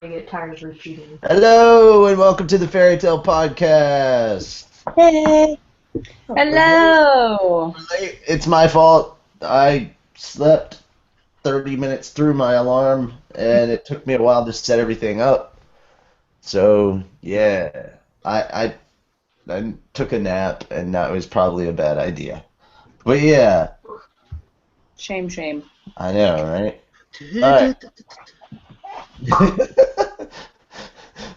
I get tired of repeating. Hello and welcome to the Fairy Tale Podcast. Hey. Hello. It's my fault. I slept 30 minutes through my alarm and it took me a while to set everything up. So, yeah, I took a nap and that was probably a bad idea. But yeah, Shame, shame. I know, right? All right.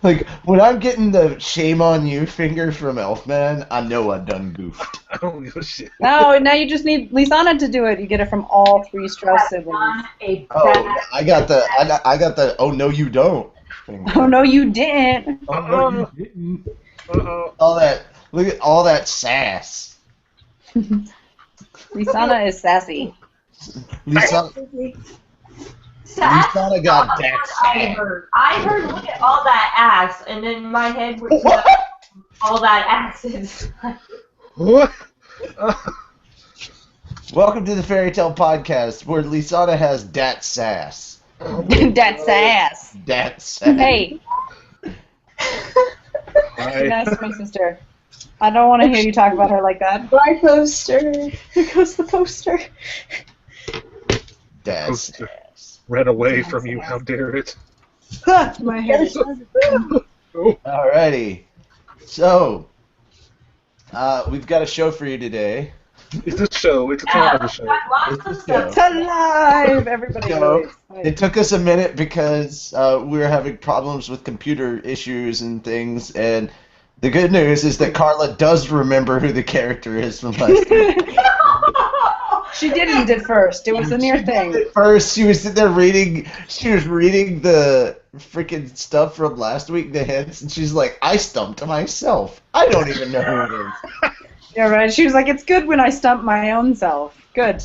Like, when I'm getting the shame on you finger from Elfman, I know I done goofed. I don't give a shit. No, now you just need Lisana to do it. You get it from all three Strauss siblings. Oh, I got the oh no you don't finger. Oh no, you didn't. Oh no you didn't. Uh-oh. All that, look at all that sass. Lisana is sassy. Lisana Sass? got Not that what sass. I heard look at all that ass, and then my head was What? all that ass is. What? Welcome to the Fairy Tale Podcast, where Lisana has dat sass. That's sass. Dat sass. Hey, Hi. that's my sister. I don't want to hear you talk about her like that. My poster. Here goes the poster. Dat Poster. sass. Ran away from you, how dare it? My hair is Oh, Alrighty, so we've got a show for you today. it's a show. It's a comedy show. It's a show. It's alive. Everybody So, knows. It took us a minute because we were having problems with computer issues and things, and the good news is that Carla does remember who the character is from last week. She didn't at first. It was a near thing. At first, she was sitting there reading the freaking stuff from last week, the hints, and she's like, I stumped myself. I don't even know who it is. Yeah, right. She was like, it's good when I stump my own self. Good.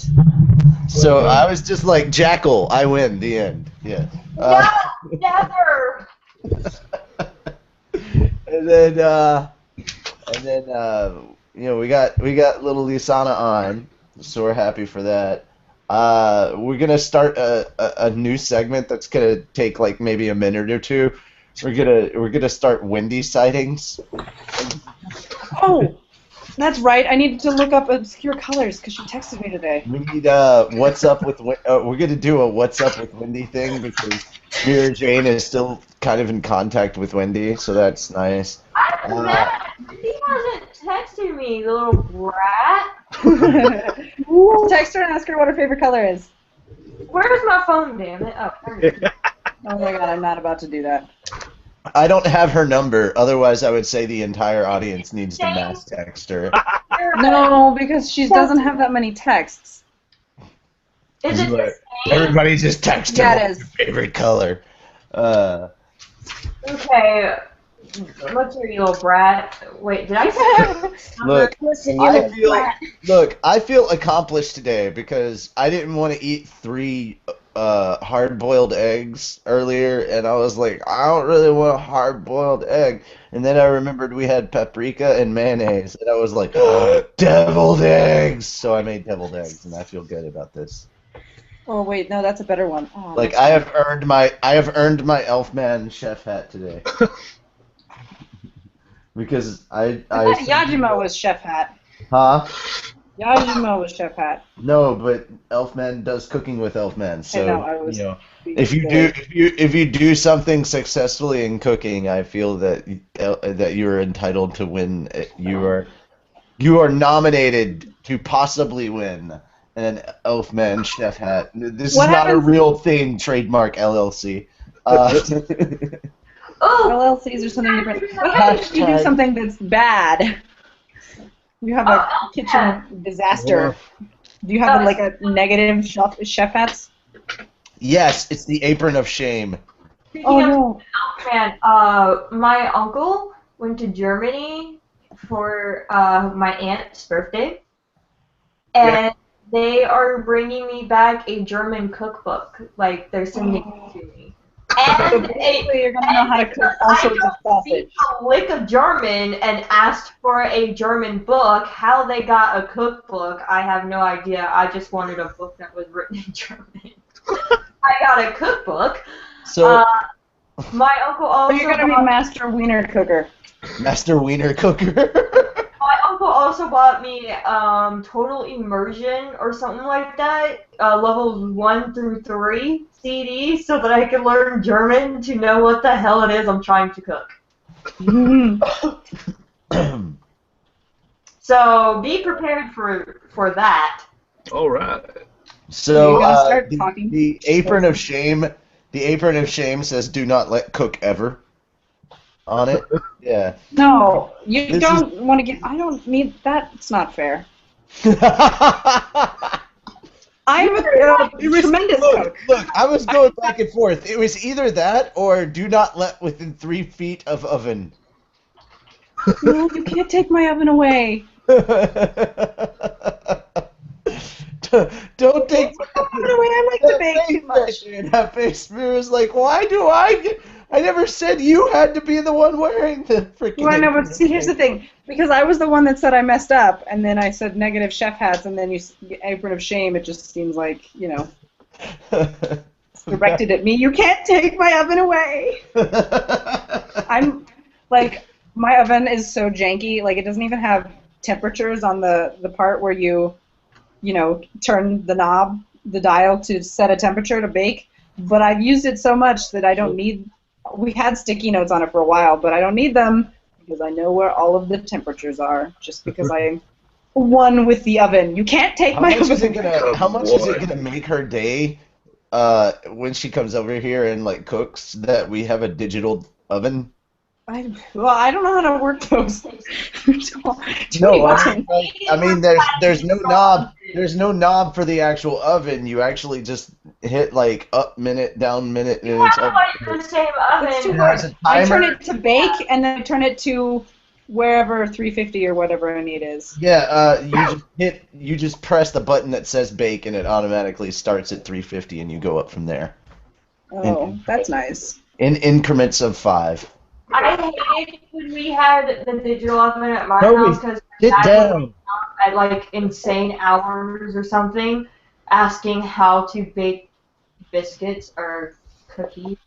So I was just like, Jackal, I win, the end. Yeah. No, never. And then you know, we got little Lisana on, so we're happy for that. We're gonna start a new segment that's gonna take like maybe a minute or two. We're gonna start Wendy sightings. Oh, that's right. I needed to look up obscure colors because she texted me today. We need what's up with we're gonna do a what's up with Wendy thing because Mira Jane is still kind of in contact with Wendy, so that's nice. I'm mad. He hasn't texted me, the little brat. Text her and ask her what her favorite color is. Where's my phone, damn it? Oh, there it is. Oh my god, I'm not about to do that. I don't have her number, otherwise I would say the entire audience needs to mass text her. No, because she doesn't have that many texts. Is it the same? Everybody just text her Yeah, it what's is. your favorite color. Okay. Let's hear you, little brat. Wait, did I say Look, Listen, you I little feel brat. I feel accomplished today because I didn't want to eat 3 hard-boiled eggs earlier, and I was like, I don't really want a hard-boiled egg. And then I remembered we had paprika and mayonnaise, and I was like, deviled eggs! So I made deviled eggs, and I feel good about this. Oh wait, no, that's a better one. Oh, Like that's I have earned my Elfman chef hat today. Because I Yajima was chef hat. Huh? Yajima was chef hat. No, but Elfman does cooking with Elfman, so I know, I was you know, being if you silly. do if you do something successfully in cooking, I feel that you are entitled to win. You are nominated to possibly win an Elfman chef hat. This What is not a happens- real thing. Trademark LLC. Oh, LLCs or something different. What happens if you do Hashtag. something that's bad? You have a kitchen disaster. Do you have like a negative chef hats? Yes, it's the apron of shame. speaking Oh of no. man, my uncle went to Germany for my aunt's birthday, and they are bringing me back a German cookbook. Like they're sending it to me, So and basically, you're gonna know how to cook all sorts of I don't speak sausage. a lick of German and asked for a German book. How they got a cookbook, I have no idea. I just wanted a book that was written in German. I got a cookbook. So My uncle Or also you're gonna be bought, Master Wiener Cooker. Master Wiener Cooker. my uncle also bought me Total Immersion or something like that, levels 1 through 3 CDs, so that I could learn German to know what the hell it is I'm trying to cook. So be prepared for that. All right. So You're gonna start talking. the apron of shame. The apron of shame says, "Do not let cook ever." On it. Yeah. No, you This don't want to get. I don't need that. It's not fair. I'm a tremendous cook. Look, I was going back and forth. It was either that or do not let within 3 feet of oven. No, you can't take my oven away. Don't take Take my oven away. I like to bake too much. That face mirror is like, why do I get... I never said you had to be the one wearing the freaking... Well, I know, but see, here's the thing. Because I was the one that said I messed up, and then I said negative chef hats, and then you apron of shame, it just seems like, you know, it's directed at me. You can't take my oven away. I'm, like, my oven is so janky. Like, it doesn't even have temperatures on the part where you know, turn the knob, the dial to set a temperature to bake. But I've used it so much that I don't need... We had sticky notes on it for a while, but I don't need them because I know where all of the temperatures are, just because I'm one with the oven. You can't take my oven. How much is it gonna make her day when she comes over here and like cooks that we have a digital oven? I don't know how to work those. No, I mean there's no knob. There's no knob for the actual oven. You actually just hit like up minute, down minute, and it's Like the same It's too oven. hard. I turn it to bake, and then I turn it to wherever 350 or whatever I need is. Yeah, you just press the button that says bake, and it automatically starts at 350, and you go up from there. Oh, that's nice. In increments of 5. I hated when we had the digital oven at my Toby, house because sit down. at like insane hours or something, asking how to bake biscuits or cookies.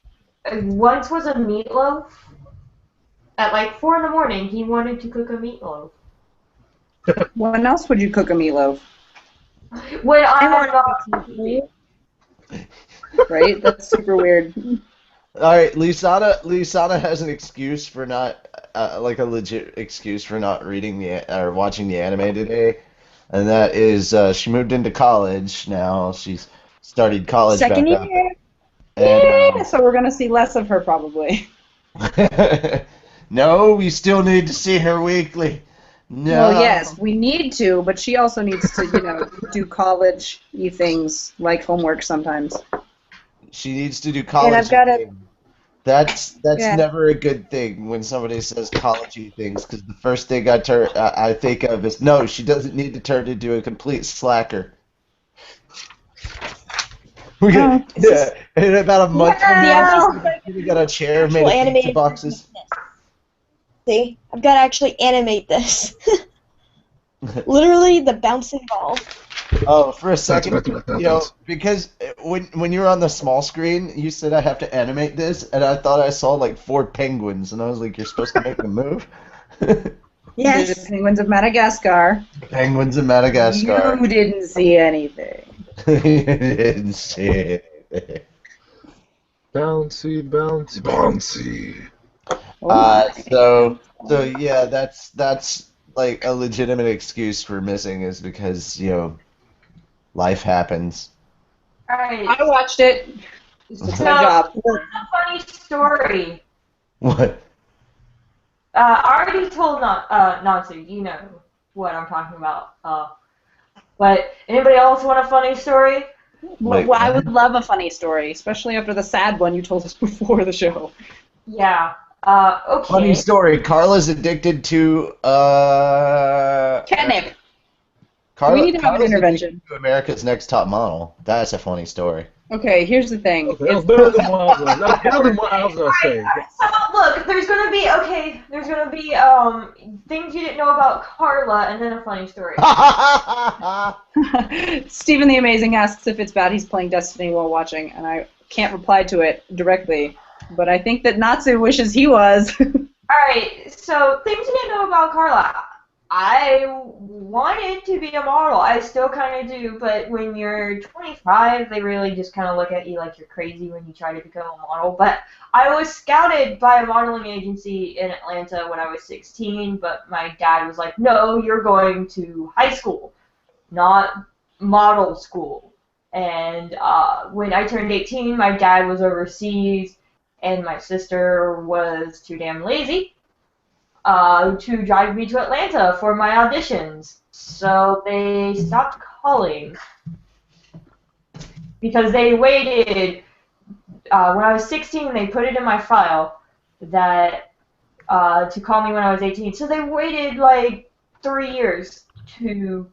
Once was a meatloaf. At like 4 in the morning, he wanted to cook a meatloaf. When else would you cook a meatloaf? When I Right? That's super weird. All right, Lisana has an excuse for not, like a legit excuse for not reading or watching the anime today, and that is she moved into college now. She's started college Second back year. up. And, Yeah, so we're gonna see less of her probably. no, we still need to see her weekly. No. Well, yes, we need to, but she also needs to, you know, do college-y things like homework sometimes. She needs to do college. I've got a- That's Yeah. never a good thing when somebody says college-y things, because the first thing I think of is no, she doesn't need to turn into a complete slacker. Yeah, in about a month from now, we got a chair made of pizza Animated boxes. See, I've got to actually animate this. Literally the bouncing ball. Oh, for a second, That's what you know, happens. because when you're on the small screen, you said I have to animate this, and I thought I saw like 4 penguins, and I was like, you're supposed to make them move? Yes. The penguins of Madagascar. Penguins in Madagascar. You didn't see anything. You didn't see it. Bouncy, bouncy, bouncy. So yeah, that's like a legitimate excuse for missing is because, you know, life happens. Alright, I watched it. It's my so job. it's a funny story. What? I already told Nancy, you know what I'm talking about. But anybody else want a funny story? Wait, Well, I what? would love a funny story, especially after the sad one you told us before the show. Yeah. Okay. Funny story. Carla's addicted to Catnip. Carla, We need to have an Carla's intervention. addicted to America's Next Top Model. That's a funny story. Okay, here's the thing. Okay, that was better than what I was gonna, that's better than what I was gonna say. So look, there's gonna be things you didn't know about Carla, and then a funny story. Stephen the Amazing asks if it's bad he's playing Destiny while watching, and I can't reply to it directly But I think that Natsu wishes he was. Alright, so things you didn't know about Carla. I wanted to be a model. I still kind of do, but when you're 25, they really just kind of look at you like you're crazy when you try to become a model. But I was scouted by a modeling agency in Atlanta when I was 16, but my dad was like, no, you're going to high school, not model school. And when I turned 18, my dad was overseas, and my sister was too damn lazy to drive me to Atlanta for my auditions. So they stopped calling because they waited. When I was 16, they put it in my file that to call me when I was 18. So they waited like 3 years to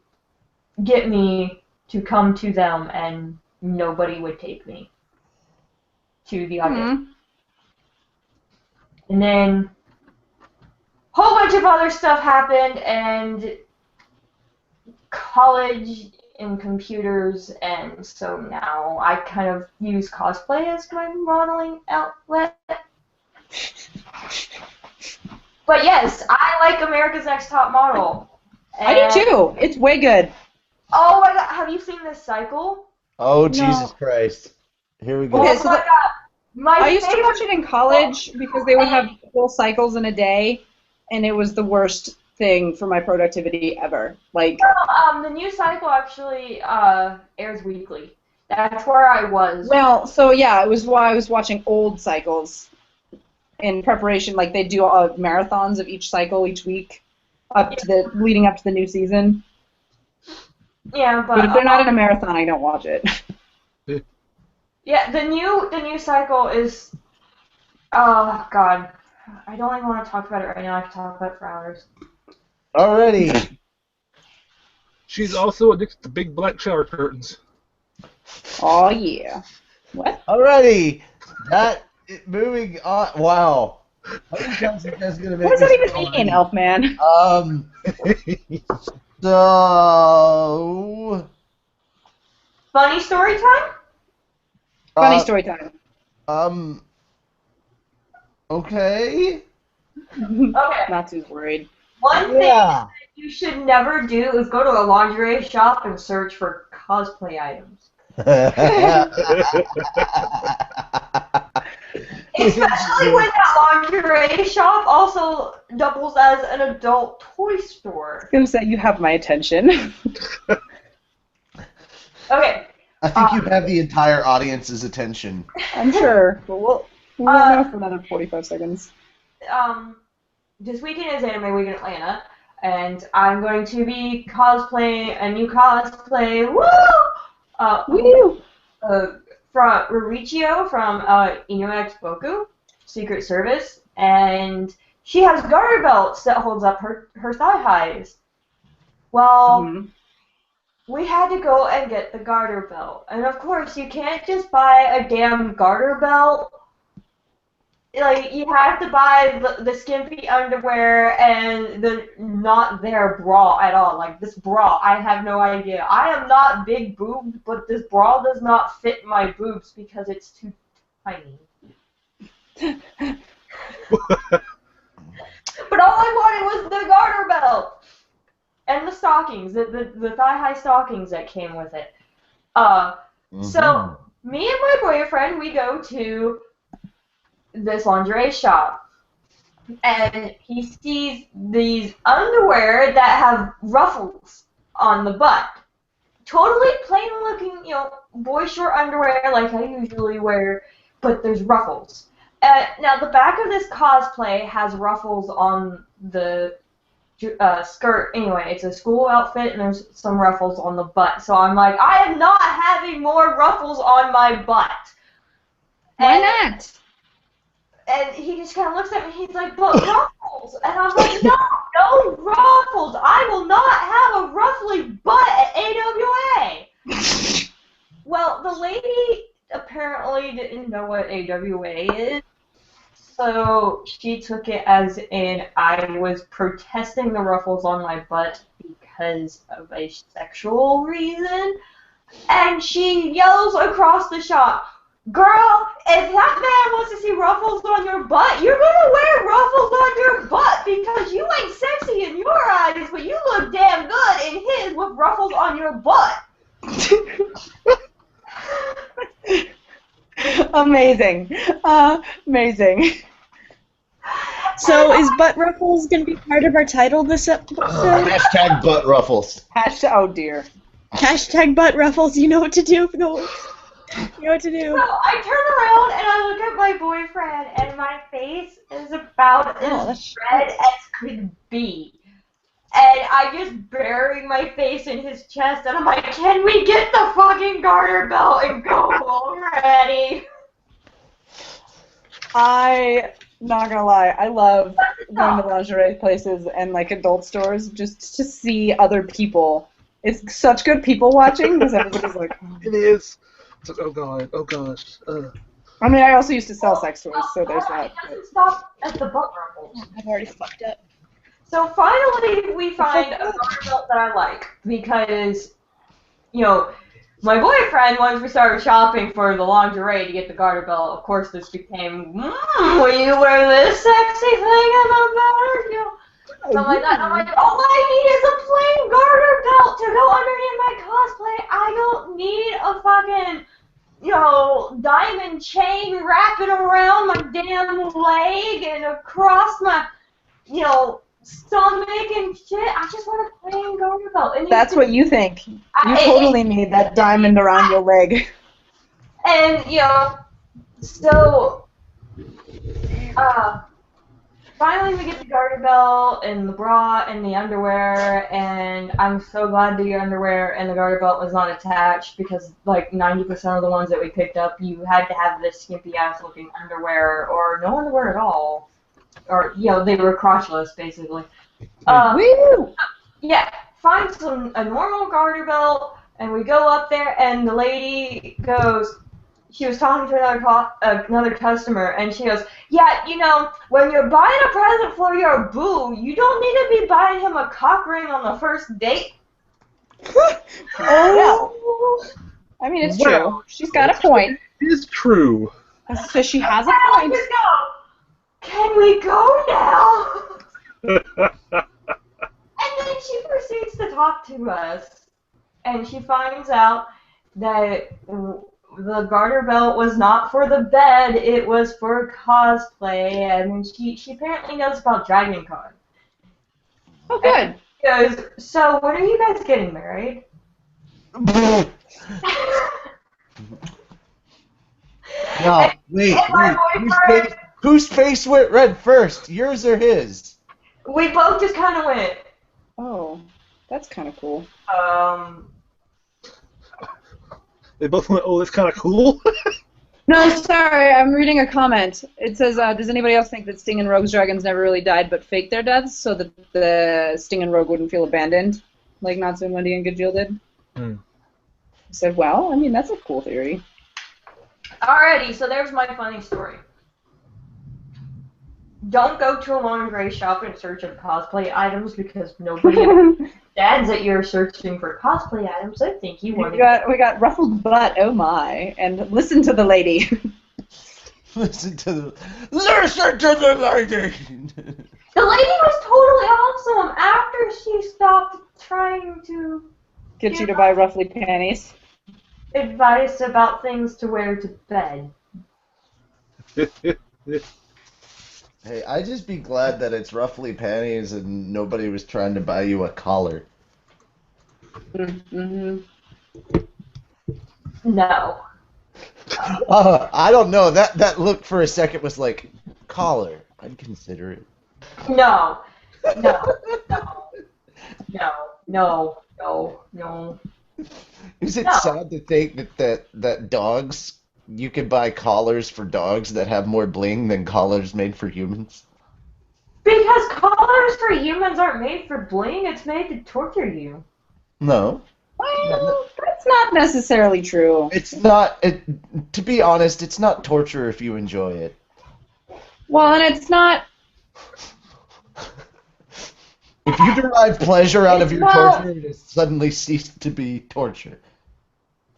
get me to come to them, and nobody would take me to the audition. And then a whole bunch of other stuff happened, and college and computers, and so now I kind of use cosplay as my modeling outlet. But yes, I like America's Next Top Model. I do too. It's way good. Oh my god, have you seen this cycle? Oh, No. Jesus Christ. Here we go. Okay, Oh so my the- god. My I used to favorite- watch it in college because they would have full cycles in a day, and it was the worst thing for my productivity ever. Like, The new cycle actually airs weekly. That's where I was. well, so yeah, it was why I was watching old cycles in preparation. Like they do marathons of each cycle each week, up to the leading up to the new season. Yeah, But if they're not in a marathon, I don't watch it. yeah, the new cycle is. Oh god, I don't even want to talk about it right now. I can talk about it for hours. Alrighty. She's also addicted to big black shower curtains. Oh yeah. What? Alrighty. Moving on. Wow. How many times are you guys gonna make What does that this even already? mean, Elfman? So. Funny story time? Funny story time. Okay. Okay. Natsu's worried. One thing Yeah. you should never do is go to a lingerie shop and search for cosplay items. Especially when that lingerie shop also doubles as an adult toy store. I was gonna say you have my attention. Okay. I think you have the entire audience's attention. I'm sure, but we won't know for another 45 seconds. This weekend is Anime Week in Atlanta, and I'm going to be cosplaying a new cosplay. Woo! Woo! From Riichio from Inu X Boku, Secret Service, and she has garter belts that holds up her thigh highs. Well, we had to go and get the garter belt, and of course you can't just buy a damn garter belt. Like, you have to buy the skimpy underwear and the not their bra at all. Like, this bra, I have no idea. I am not big boobed, but this bra does not fit my boobs because it's too tiny. But all I wanted was the garter belt! And the stockings, the thigh-high stockings that came with it. So, me and my boyfriend, we go to this lingerie shop, and he sees these underwear that have ruffles on the butt. Totally plain looking, boy short underwear like I usually wear, but there's ruffles. Now the back of this cosplay has ruffles on the skirt. Anyway, it's a school outfit and there's some ruffles on the butt. So I'm like, I am not having more ruffles on my butt. Why not? And he just kind of looks at me, he's like, but ruffles! And I'm like, no ruffles! I will not have a ruffly butt at AWA! Well, the lady apparently didn't know what AWA is, so she took it as in I was protesting the ruffles on my butt because of a sexual reason, and she yells across the shop, Girl, if that man wants to see ruffles on your butt, you're gonna wear ruffles on your butt because you ain't sexy in your eyes, but you look damn good in his with ruffles on your butt. Amazing. Amazing. So is butt ruffles going to be part of our title this episode? Hashtag butt ruffles. Hashtag, oh dear. Hashtag butt ruffles. You know what to do, Noel. You know what to do. So I turn around and I look at my boyfriend, and my face is about as red as could be. And I just bury my face in his chest, and I'm like, can we get the fucking garter belt and go already? Not gonna lie, I love going to lingerie places and like adult stores just to see other people. It's such good people watching because everybody's like, It is. It's like, oh god, oh gosh. I mean, I also used to sell sex toys, so there's that. It doesn't stop at the butt ruffles. I've already fucked up. So finally, we find a garter belt that I like because, you know, my boyfriend, once we started shopping for the lingerie to get the garter belt, of course this became, will you wear this sexy thing in the banter? You know, something like that. And I'm like, all I need is a plain garter belt to go underneath my cosplay. I don't need a fucking, you know, diamond chain wrapping around my damn leg and across my, you know, stomach and shit. I just want a plain garter belt. And That's what you think. You totally need that diamond around your leg. And, you know, so, finally we get the garter belt and the bra and the underwear, and I'm so glad the underwear and the garter belt was not attached because, like, 90% of the ones that we picked up, you had to have this skimpy-ass looking underwear or no underwear at all. Or, you know, they were crotchless, basically. Woo! Yeah, find a normal garter belt, and we go up there, and the lady goes, she was talking to another customer, and she goes, yeah, you know, when you're buying a present for your boo, you don't need to be buying him a cock ring on the first date. Oh, yeah. I mean, it's true. She's got a point. It is true. So she has a And I point. just go, can we go now? And then she proceeds to talk to us, and she finds out that the garter belt was not for the bed, it was for cosplay, and she apparently knows about Dragon Con. Oh, good. She goes, so when are you guys getting married? No, wait. Whose face went red first? Yours or his? We both just kind of went, Oh, that's kind of cool. They both went, oh, that's kind of cool. No, sorry, I'm reading a comment. It says, does anybody else think that Sting and Rogue's dragons never really died but faked their deaths so that the Sting and Rogue wouldn't feel abandoned, like Natsu and Wendy and Gajeel did? I said, well, I mean, that's a cool theory. Alrighty, so there's my funny story. Don't go to a lingerie shop in search of cosplay items because nobody understands that you're searching for cosplay items. I think you want to. We got ruffled butt, oh my, and listen to the lady. Listen to the lady. The lady was totally awesome after she stopped trying to Get you to buy ruffly panties. advice about things to wear to bed. Hey, I'd just be glad that it's roughly panties and nobody was trying to buy you a collar. Mm-hmm. No. I don't know. That look for a second was like, collar. I'd consider it. No. No. No. No. No. No. No. Is it No. sad to think that dogs, you can buy collars for dogs that have more bling than collars made for humans? Because collars for humans aren't made for bling, it's made to torture you. No. Well, that's not necessarily true. It's not, to be honest, it's not torture if you enjoy it. Well, and it's not. If you derive pleasure out of your Well- torture, it has suddenly ceased to be torture.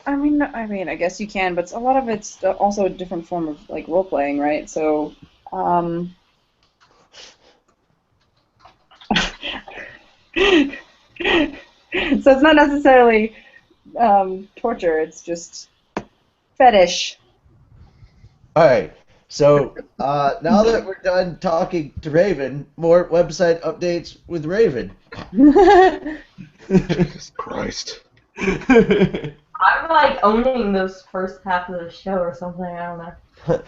I guess you can, but a lot of it's also a different form of like role playing, right? So, so it's not necessarily torture. It's just fetish. All right. So now that we're done talking to Raven, more website updates with Raven. Jesus Christ. I'm like owning this first half of the show or something. I don't know.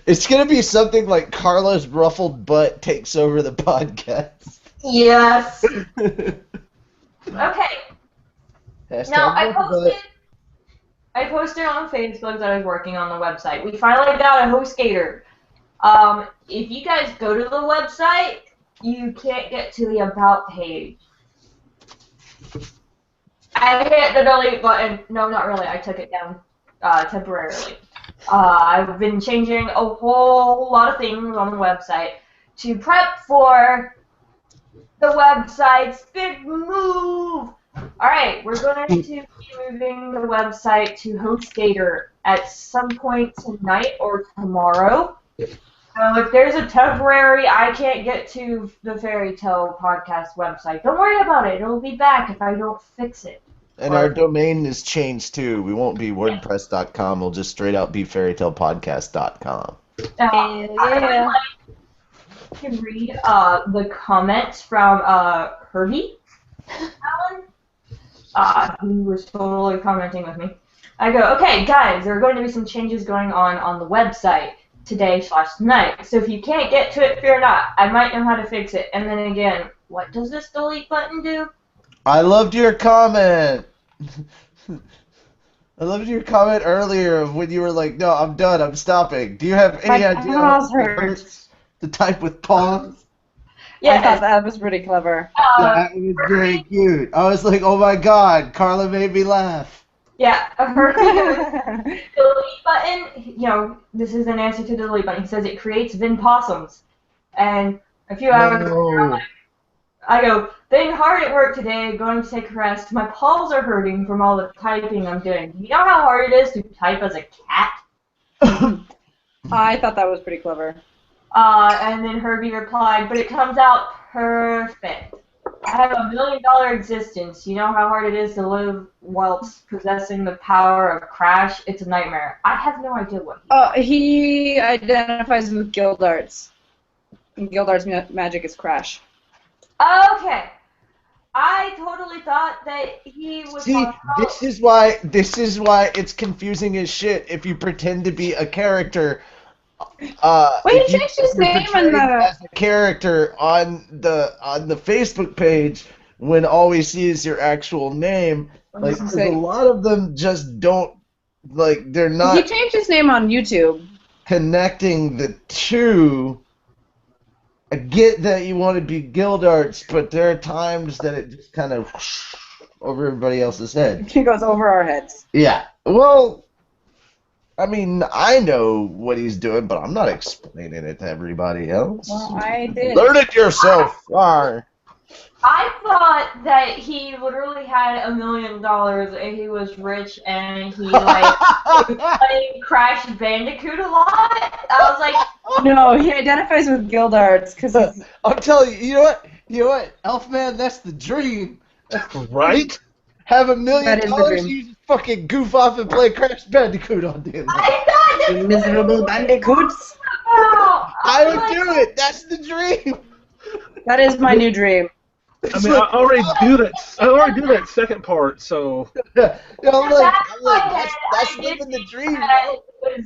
It's gonna be something like Carla's ruffled butt takes over the podcast. Yes. Okay. Hashtag Now ruffled butt. I posted on Facebook that I was working on the website. We finally got a HostGator. If you guys go to the website, you can't get to the About page. I hit the delete button. No, not really. I took it down temporarily. I've been changing a whole lot of things on the website to prep for the website's big move. Alright, we're going to be moving the website to HostGator at some point tonight or tomorrow. So if there's a temporary, I can't get to the Fairy Tale podcast website, don't worry about it. It'll be back if I don't fix it. And our domain is changed too. We won't be WordPress.com. We'll just straight out be fairytalepodcast.com. I would like to read the comments from Herbie Allen, who was totally commenting with me. I go, okay, guys, there are going to be some changes going on the website today/tonight. So if you can't get to it, fear not. I might know how to fix it. And then again, what does this delete button do? I loved your comment. I loved your comment earlier of when you were like, no, I'm done, I'm stopping. Do you have any idea how it hurts to type with pause? Yeah, I thought that was pretty clever. That was very cute. I was like, oh my god, Carla made me laugh. Yeah, her delete button, this is an answer to the delete button. He says it creates Vin possums. And a few hours later, I go, been hard at work today, going to take a rest. My paws are hurting from all the typing I'm doing. You know how hard it is to type as a cat? I thought that was pretty clever. And then Herbie replied, but it comes out perfect. I have $1 million existence. You know how hard it is to live whilst possessing the power of Crash? It's a nightmare. I have no idea what he identifies with Gildarts. And Gildart's magic is Crash. Okay. I totally thought that he was. See, this is why it's confusing as shit if you pretend to be a character. Well, he changed his name as a character on the Facebook page when all we see is your actual name. Like, 'cause a lot of them just don't, like, they're not. He changed his name on YouTube. Connecting the two. I get that you want to be Gildarts, but there are times that it just kind of over everybody else's head. It goes over our heads. Yeah. Well, I mean, I know what he's doing, but I'm not explaining it to everybody else. Well, I did. Learn it yourself. I thought that he literally had $1 million and he was rich and he played Crash Bandicoot a lot. I was like, no, he identifies with Gildarts because I'm telling you, you know what, Elfman, that's the dream. Right? Have $1 million, dream. you just fucking goof off and play Crash Bandicoot all day long. Miserable bandicoots. I would do it. That's the dream. That is my new dream. I mean, I already do that second part, so. I'm like, that's living the dream. It was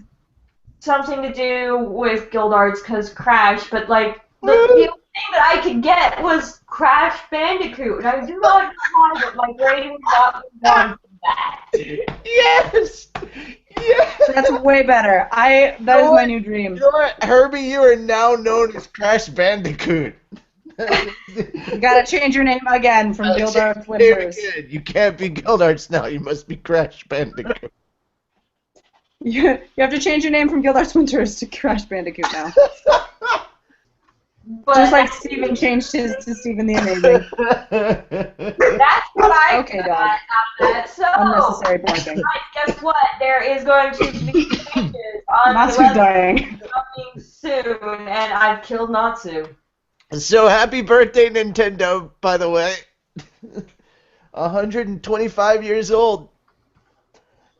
something to do with Gildarts because Crash, but like the only thing that I could get was Crash Bandicoot, and I do not want it. My brain not done for that. Yes. That's way better. That is my new dream. You know what, Herbie? You are now known as Crash Bandicoot. You gotta change your name again from Gildarts Winters. You can't be Gildarts now. You must be Crash Bandicoot. You have to change your name from Gildarts Winters to Crash Bandicoot now. But Just like Steven changed his to Steven the Amazing. that's what I Okay, got dog. out of that. So, Unnecessary parenting. guys, guess what? There is going to be changes on the Natsu's website dying. coming soon, and I've killed Natsu. So happy birthday, Nintendo, by the way. 125 years old.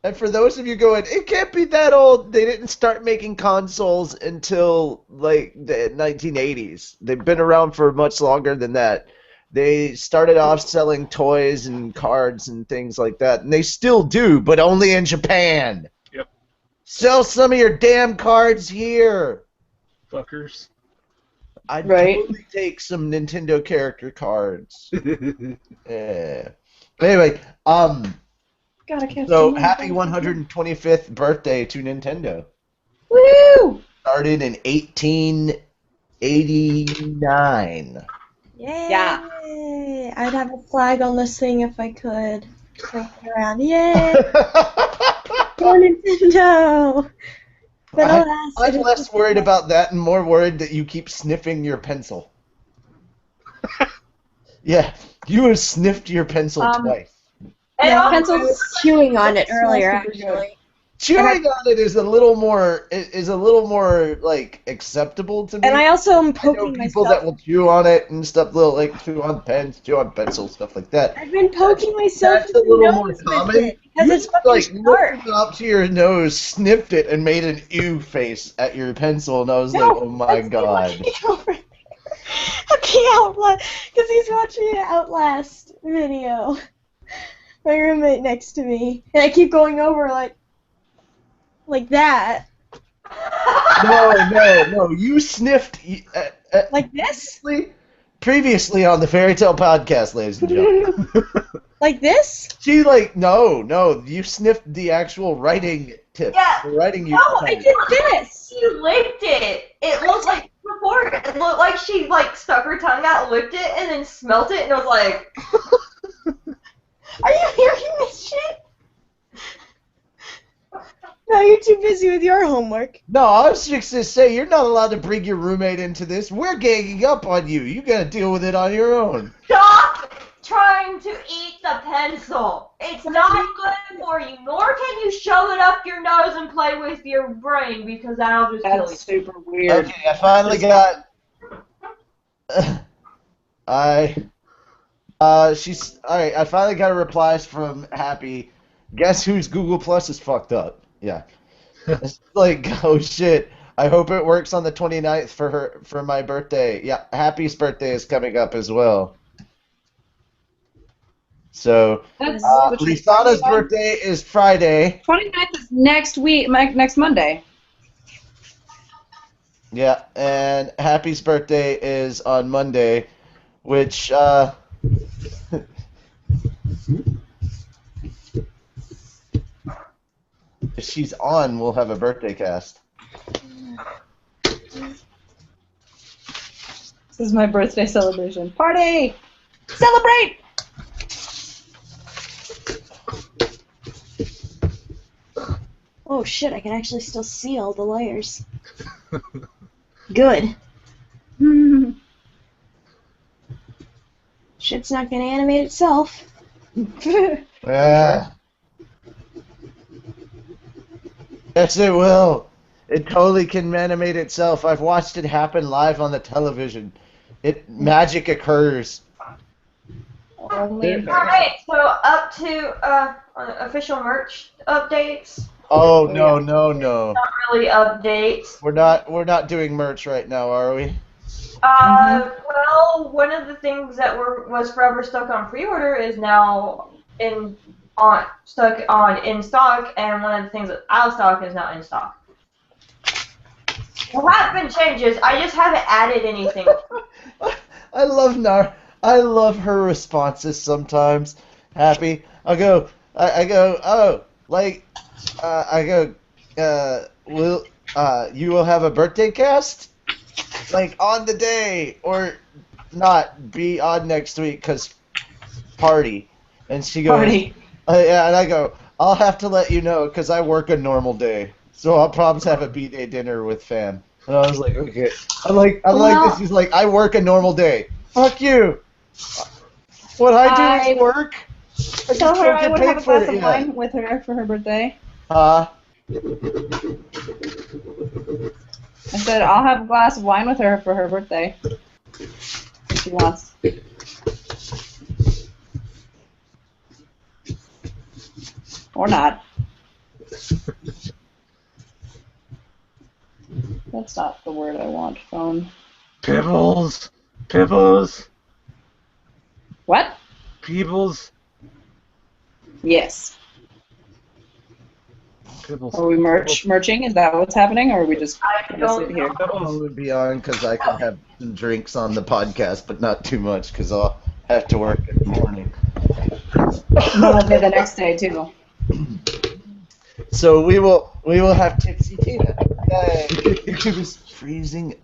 And for those of you going, it can't be that old, they didn't start making consoles until like the 1980s. They've been around for much longer than that. They started off selling toys and cards and things like that, and they still do, but only in Japan. Yep. Sell some of your damn cards here. Fuckers. I'd Right. totally take some Nintendo character cards. Yeah. Anyway, Gotta catch so them. happy 125th birthday to Nintendo. Woo! Started in 1889. Yay! Yeah. I'd have a flag on this thing if I could. Swing it around. Yay! Go Nintendo! But alas, I'm less worried about that and more worried that you keep sniffing your pencil. Yeah, you have sniffed your pencil twice. And Yeah, also, I was chewing on it earlier, super good. actually. Chewing on it is a little more like acceptable to me. And I also am I know poking people myself. that will chew on it and stuff, like chew on pens, chew on pencils, stuff like that. I've been poking myself That's in a the little more nose common. with it because You it's fucking like sharp. looked up to your nose, sniffed it, and made an ew face at your pencil, and I was like, oh my that's me god. looking over there. Okay, Outlast, because he's watching an Outlast video. My roommate next to me, and I keep going over like that, No, you sniffed like this, previously on the Fairy Tale Podcast, ladies and gentlemen. like this. She no, you sniffed the actual writing tip. Yeah. The writing you No, I did this. she licked it. It looked like before. It looked like she stuck her tongue out, licked it, and then smelt it, and it was like. Are you hearing this shit? No, you're too busy with your homework. No, I was just gonna say you're not allowed to bring your roommate into this. We're ganging up on you. You gotta deal with it on your own. Stop trying to eat the pencil. It's not good for you, nor can you shove it up your nose and play with your brain because that'll just kill you. That's super weird. Okay, I finally got. She's alright. I finally got a replies from Happy. Guess whose Google Plus is fucked up? Yeah, it's like, oh shit. I hope it works on the 29th for my birthday. Yeah, Happy's birthday is coming up as well. So, That's Lisana's birthday is Friday. 29th is next week, next Monday. Yeah, and Happy's birthday is on Monday, which, if she's on, we'll have a birthday cast. This is my birthday celebration. Party! Celebrate! Oh shit, I can actually still see all the layers. Good. Shit's not gonna animate itself. Yeah. Yes, it will. It totally can animate itself. I've watched it happen live on the television. Magic occurs. Only in Paris. Alright, so up to official merch updates. Oh no. Not really updates. We're not doing merch right now, are we? Well, one of the things that was forever stuck on pre-order is now stuck on in stock, and one of the things that's out of stock is not in stock. There have been changes. I just haven't added anything. I love her responses sometimes. Happy. I go, oh, like, you will have a birthday cast? Like, on the day, or not, be on next week, because party. And she goes, Party. Yeah, and I go, I'll have to let you know, because I work a normal day. So I'll probably have a B-Day dinner with fam. And I was like, okay. I'm Well- like this. He's like, I work a normal day. Fuck you. What I do is work. I Tell just her don't I get would paid have a for glass it of yet. wine with her for her birthday. Uh, I said I'll have a glass of wine with her for her birthday. If she wants. Or not. That's not the word I want. Phone. Pibbles. Pibbles. What? Peebles. Yes. Pibbles. Are we merching? Is that what's happening, or are we just I gonna don't sit here? I would be on because I can have some drinks on the podcast, but not too much because I'll have to work in the morning. Probably the next day too. So we will have Tipsy Tina. Yay. YouTube is freezing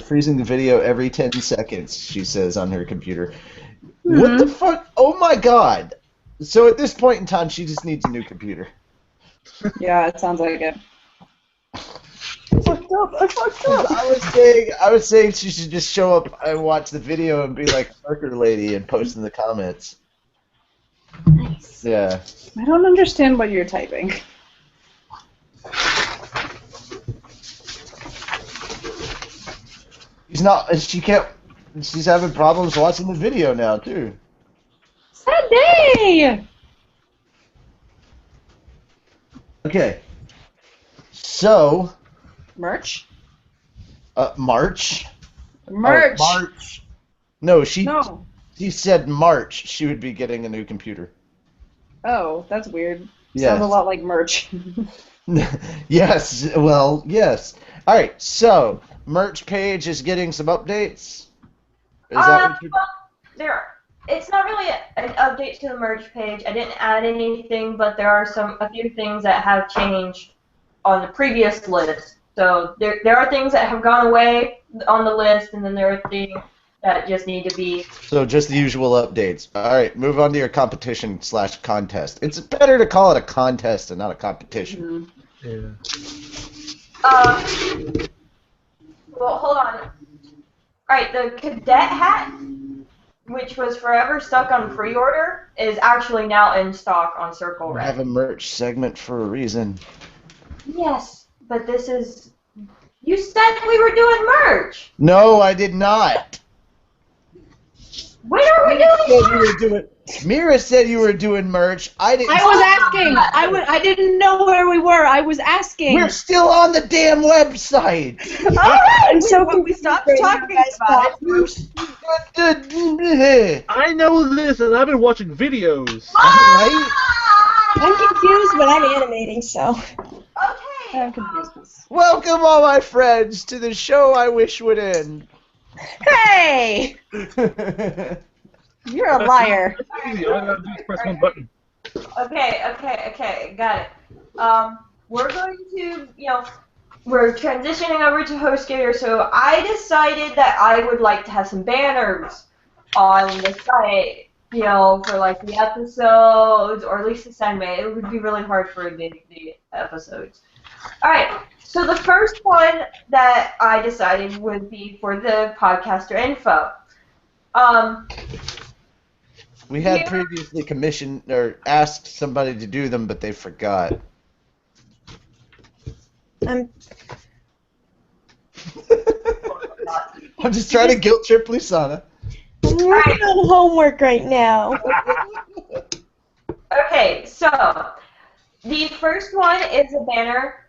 freezing the video every 10 seconds, she says on her computer. What the fuck? Oh my god. So at this point in time, she just needs a new computer. Yeah, it sounds like it. Fucked up. I fucked up. I was saying she should just show up and watch the video and be like a worker lady and post in the comments. Nice. Yeah. I don't understand what you're typing. She's having problems watching the video now too. Sad day! Okay. So, Merch? March. Merch! Oh, March. No, she No. said March she would be getting a new computer. Oh, that's weird. Yes. Sounds a lot like merch. Yes, well, yes. All right, so merch page is getting some updates. Is that what you're... It's not really an update to the merch page. I didn't add anything, but there are a few things that have changed on the previous list. So there are things that have gone away on the list, and then there are things that just need to be. So just the usual updates. All right, move on to your competition/contest. It's better to call it a contest and not a competition. Yeah. Well, hold on. All right, the cadet hat, which was forever stuck on pre-order, is actually now in stock on Circle We have Red. a merch segment for a reason. Yes, but this is. You said we were doing merch. No, I did not. When are we doing merch? Mira said you were doing merch. I didn't. I was asking! I didn't know where we were. I was asking. We're still on the damn website. I'm so Well, we stopped confused right talking now, guys, about Right? I know this, and I've been watching videos. I'm confused, but I'm animating, so. Okay. I'm confused. Welcome, all my friends, to the show I wish would end. Hey! You're a liar. That's easy. All I gotta do is press one button. Okay, got it. We're going to, we're transitioning over to HostGator, so I decided that I would like to have some banners on the site, for like the episodes, or at least the segment. It would be really hard for the episodes. Alright, so the first one that I decided would be for the podcaster info. We had previously commissioned or asked somebody to do them, but they forgot. I'm just trying to guilt trip Lusana. working on homework right now. Okay, so the first one is a banner.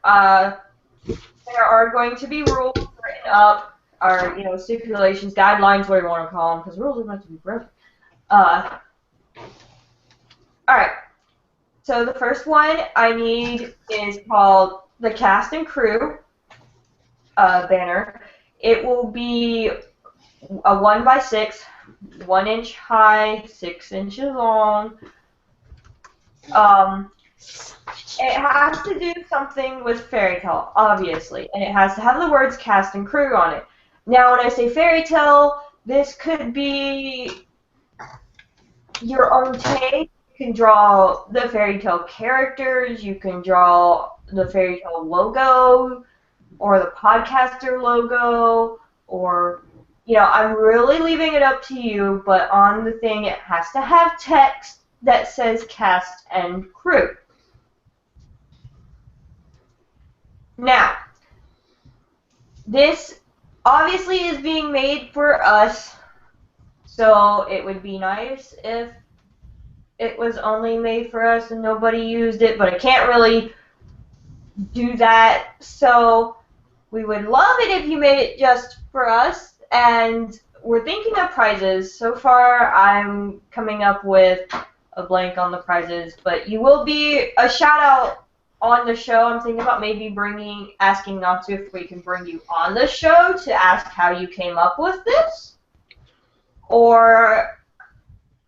There are going to be rules written up, or stipulations, guidelines, whatever you want to call them, because rules are meant to be broken. All right. So the first one I need is called the cast and crew banner. It will be a 1x6, 1 inch high, 6 inches long. It has to do something with fairy tale, obviously, and it has to have the words cast and crew on it. Now, when I say fairy tale, this could be your own take. You can draw the fairy tale characters, you can draw the fairy tale logo, or the podcaster logo, or, I'm really leaving it up to you, but on the thing it has to have text that says cast and crew. Now, this obviously is being made for us, so it would be nice if it was only made for us and nobody used it, but I can't really do that, so we would love it if you made it just for us, and we're thinking of prizes. So far, I'm coming up with a blank on the prizes, but you will be a shout out on the show. I'm thinking about maybe asking Natsu if we can bring you on the show to ask how you came up with this, or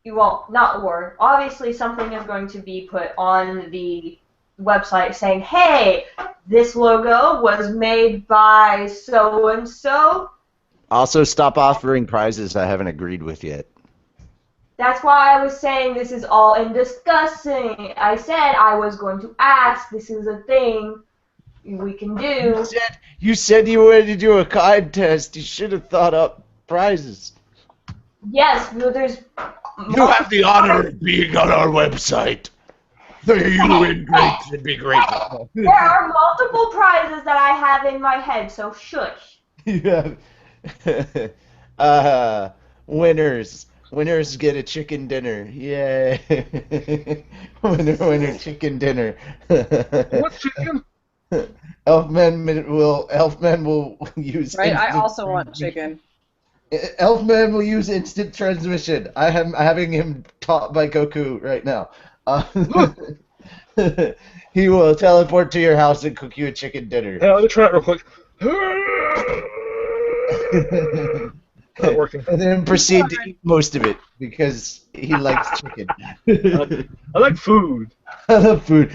you won't, not or. Obviously, something is going to be put on the website saying, hey, this logo was made by so-and-so. Also, stop offering prizes I haven't agreed with yet. That's why I was saying this is all in discussing. I said I was going to ask. This is a thing we can do. You said you wanted to do a contest. You should have thought up prizes. Yes, but there's... You have the honor of being on our website. The UN great should be grateful. There are multiple prizes that I have in my head, so shush. You have winners get a chicken dinner. Yay. winner chicken dinner. What's chicken? Elfman will use Right, I instant also want chicken. Elfman will use instant transmission. I'm having him taught by Goku right now. He will teleport to your house and cook you a chicken dinner. Yeah, let me try it real quick. Not working. And then proceed to eat most of it because he likes chicken. I like food. I love food.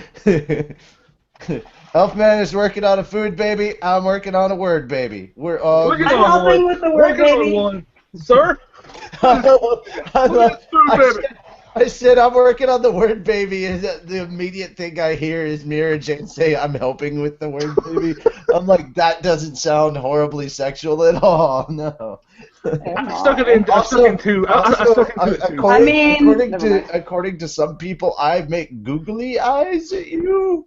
Elfman is working on a food baby. I'm working on a word baby. We're all. Working I'm on helping one. with the word Working on baby. one. Sir? I said I'm working on the word baby, and the immediate thing I hear is Mira Jane say I'm helping with the word baby. I'm like, that doesn't sound horribly sexual at all. No. I stuck it in. I stuck in two. I stuck in two. According to some people, I make googly eyes at you.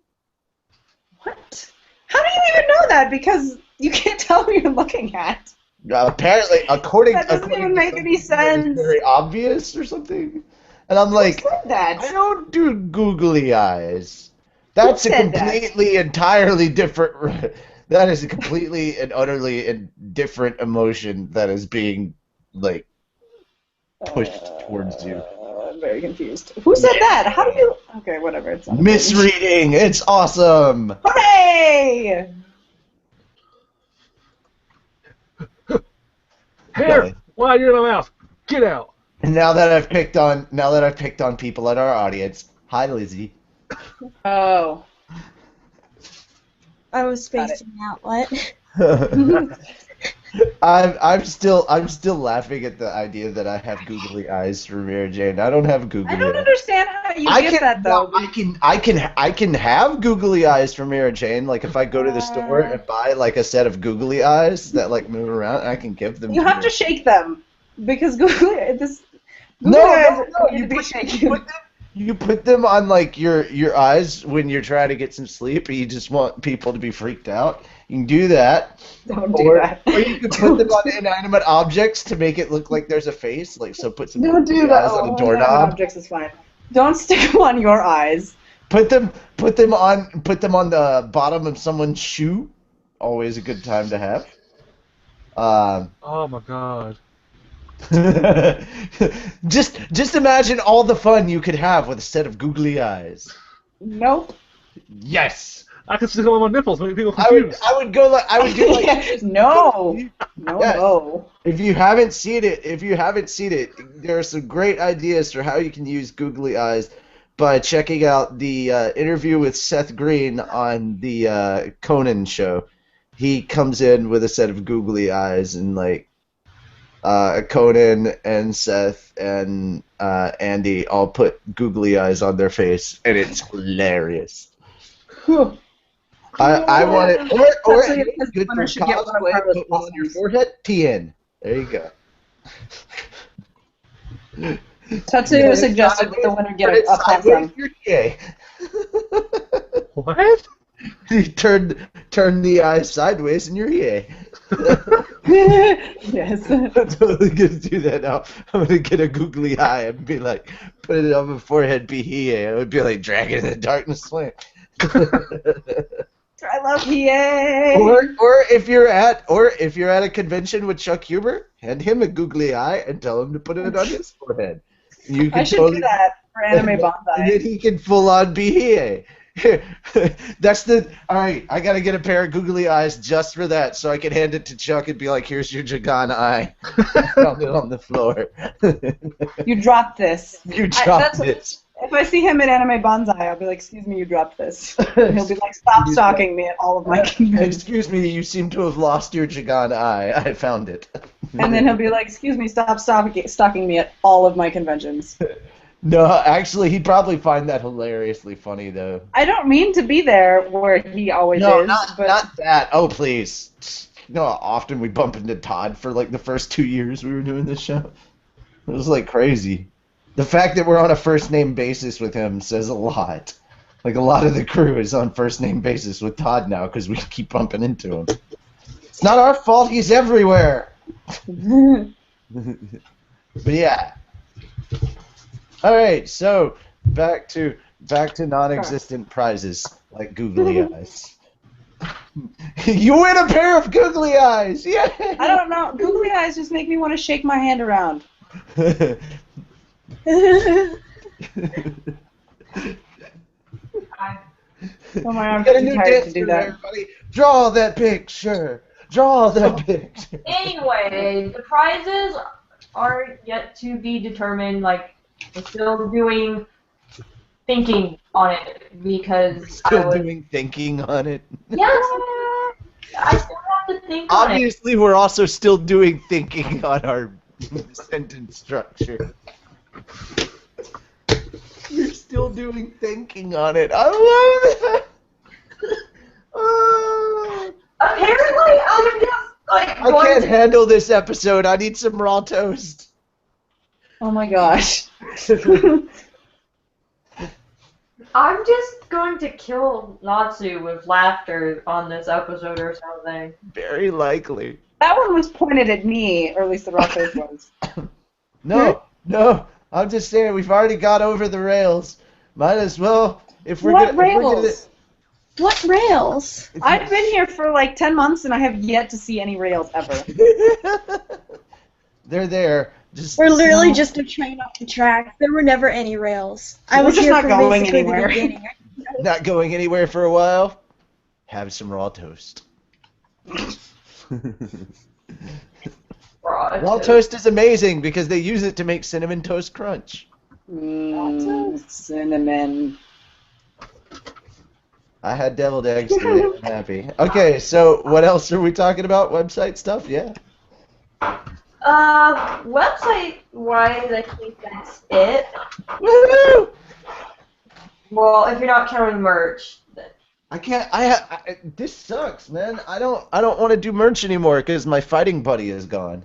What? How do you even know that? Because you can't tell who you're looking at. Apparently, according That doesn't even make any sense. It's very obvious or something. And I'm like, Who said that? I don't do googly eyes. That's a said completely, entirely different. That is a completely and utterly different emotion that is being like pushed towards you. I'm very confused. Who said that? How do you? Okay, whatever. It's not Misreading. It's awesome. Hooray! Here, why are you in my mouth? Get out. And now that I've picked on people in our audience, hi Lizzie. Oh. I was spacing out. What? I'm still laughing at the idea that I have googly eyes for Mary Jane. I don't have googly I don't eyes. understand how you get that though. I can have googly eyes for Mary Jane. Like if I go to the store and buy like a set of googly eyes that like move around, I can give them. You have her. to shake them because Googly eyes No. need to be shaken. You put them on like your eyes when you're trying to get some sleep, or you just want people to be freaked out. You can do that. Don't do that. Or you can put them on inanimate objects to make it look like there's a face. Like so, put some Don't do googly that. eyes on a Inanimate doorknob. objects is fine. Don't stick them on your eyes. Put them on the bottom of someone's shoe. Always a good time to have. Oh my god. just imagine all the fun you could have with a set of googly eyes. Nope. Yes. I can stick them on my nipples, make people confused. I would do like No. Yes. No. If you haven't seen it, there are some great ideas for how you can use googly eyes by checking out the interview with Seth Green on the Conan show. He comes in with a set of googly eyes, and like Conan and Seth and Andy all put googly eyes on their face, and it's hilarious. Whew. I want it. Or Tatsuya it's says good winner for should get one of cosplay. Carla's Put one on your blossoms. forehead. TN. There you go. Tatsuya suggested that the winner get Turn it a sideways. possum. You're gay. What? You turn the eyes sideways and you're gay. Yes. I'm totally gonna do that now. I'm gonna get a googly eye and be like, put it on my forehead, be he. It would be like Dragon in the Darkness Flame. I love Hiei. or if you're at a convention with Chuck Huber, hand him a googly eye and tell him to put it on his forehead. You can I should do that for Anime and then Bonsai. he can full on be he. That's the alright, I gotta get a pair of googly eyes just for that so I can hand it to Chuck and be like, here's your Jagan eye. I found it on the floor. You dropped this. You dropped that's- it. If I see him at Anime Bonsai, I'll be like, excuse me, you dropped this. And he'll be like, stop stalking me at all of my conventions. Excuse me, you seem to have lost your Jagan eye. I found it. And then he'll be like, excuse me, stop stalking me at all of my conventions. No, actually, he'd probably find that hilariously funny, though. I don't mean to be there where he always No, is, but not that. Oh, please. You know how often we bump into Todd for like the first 2 years we were doing this show? It was like crazy. The fact that we're on a first name basis with him says a lot. Like a lot of the crew is on first name basis with Todd now because we keep bumping into him. It's not our fault. He's everywhere. But yeah. All right. So back to non-existent prizes like googly eyes. You win a pair of googly eyes. Yeah. I don't know. Googly eyes just make me want to shake my hand around. Oh my arms Get are a too new tired to dance do move, that. everybody. Draw that picture. Draw that picture. Anyway, the prizes are yet to be determined. Like, we're still doing thinking on it because Still doing thinking on it. Yes, I still have to think on it. Obviously, we're also still doing thinking on our sentence structure. You're still doing thinking on it. I love that. Oh. Apparently, I'm just like I can't handle this episode. I need some raw toast. Oh my gosh. I'm just going to kill Natsu with laughter on this episode or something. Very likely. That one was pointed at me, or at least the Ruffles was. No. I'm just saying we've already got over the rails. Might as well if we're What gonna. If we're gonna rails? What rails? I've been here for like 10 months and I have yet to see any rails ever. They're there. Just We're literally just a train off the track. There were never any rails. I We're was just here not from going basically anywhere. the beginning. not going anywhere for a while. Have some raw toast. Raw toast is amazing because they use it to make cinnamon toast crunch. Cinnamon. I had deviled eggs today. I'm happy. Okay, so what else are we talking about? Website stuff? Yeah. Website-wise, I think that's it. Woohoo! Well, if you're not counting merch. Then. I can't. This sucks, man. I don't want to do merch anymore because my fighting buddy is gone.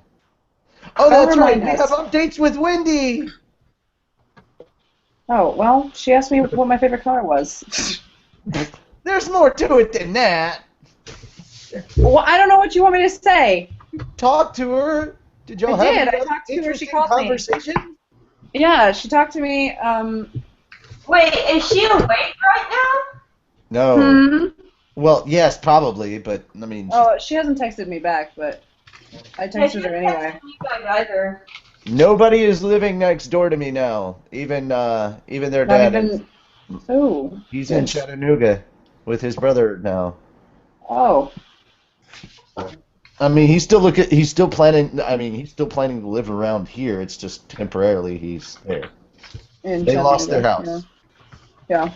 Oh, that's right. We have updates with Wendy. Oh, well, she asked me what my favorite color was. There's more to it than that. Well, I don't know what you want me to say. Talk to her. Did y'all I have did. I another talked to her. She interesting called me. conversation? Yeah, she talked to me. Wait, is she awake right now? No. Well, yes, probably, but I mean. Oh, she hasn't texted me back, but I texted her anyway. You guys either. Nobody is living next door to me now. Even their dad. Not even. Oh. He's in Chattanooga with his brother now. Oh. I mean, he's still planning. I mean, he's still planning to live around here. It's just temporarily he's there. They lost their house. Yeah.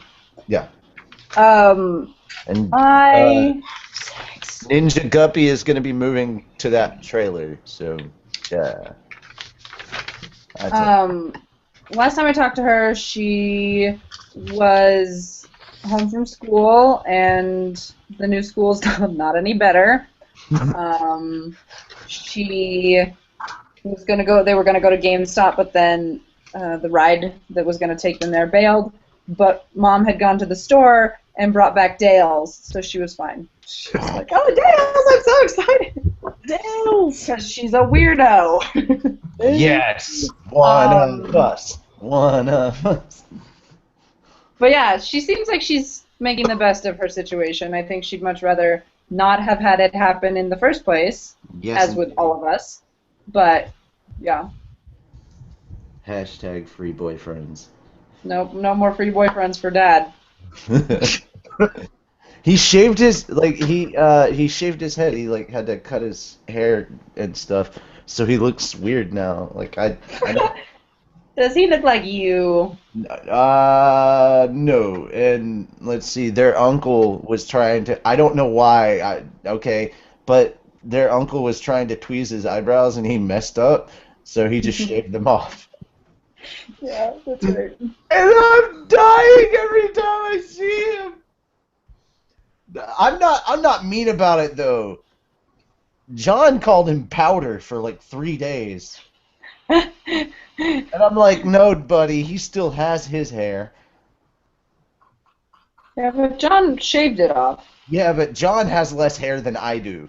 Yeah. And Ninja Guppy is going to be moving to that trailer. So, yeah. Last time I talked to her, she was home from school, and the new school's not any better. She was gonna go. They were gonna go to GameStop, but then the ride that was gonna take them there bailed. But Mom had gone to the store and brought back Dale's, so she was fine. She was like, "Oh, Dale's! I'm so excited!" Dale's, because she's a weirdo. Yes, one of us. One of us. But yeah, she seems like she's making the best of her situation. I think she'd much rather not have had it happen in the first place, Yes, as with all of us. But yeah, Hashtag free boyfriends. no more free boyfriends for Dad. He shaved his he shaved his head. He like had to cut his hair and stuff, so he looks weird now. Like I don't, Does he look like you? no. And let's see, their uncle was trying to. I don't know why. Okay, but their uncle was trying to tweeze his eyebrows and he messed up, so he just shaved them off. Yeah, that's right. And I'm dying every time I see him. I'm not mean about it though. John called him powder for like 3 days. And I'm like, no, buddy, he still has his hair. Yeah, but John shaved it off. Yeah, but John has less hair than I do.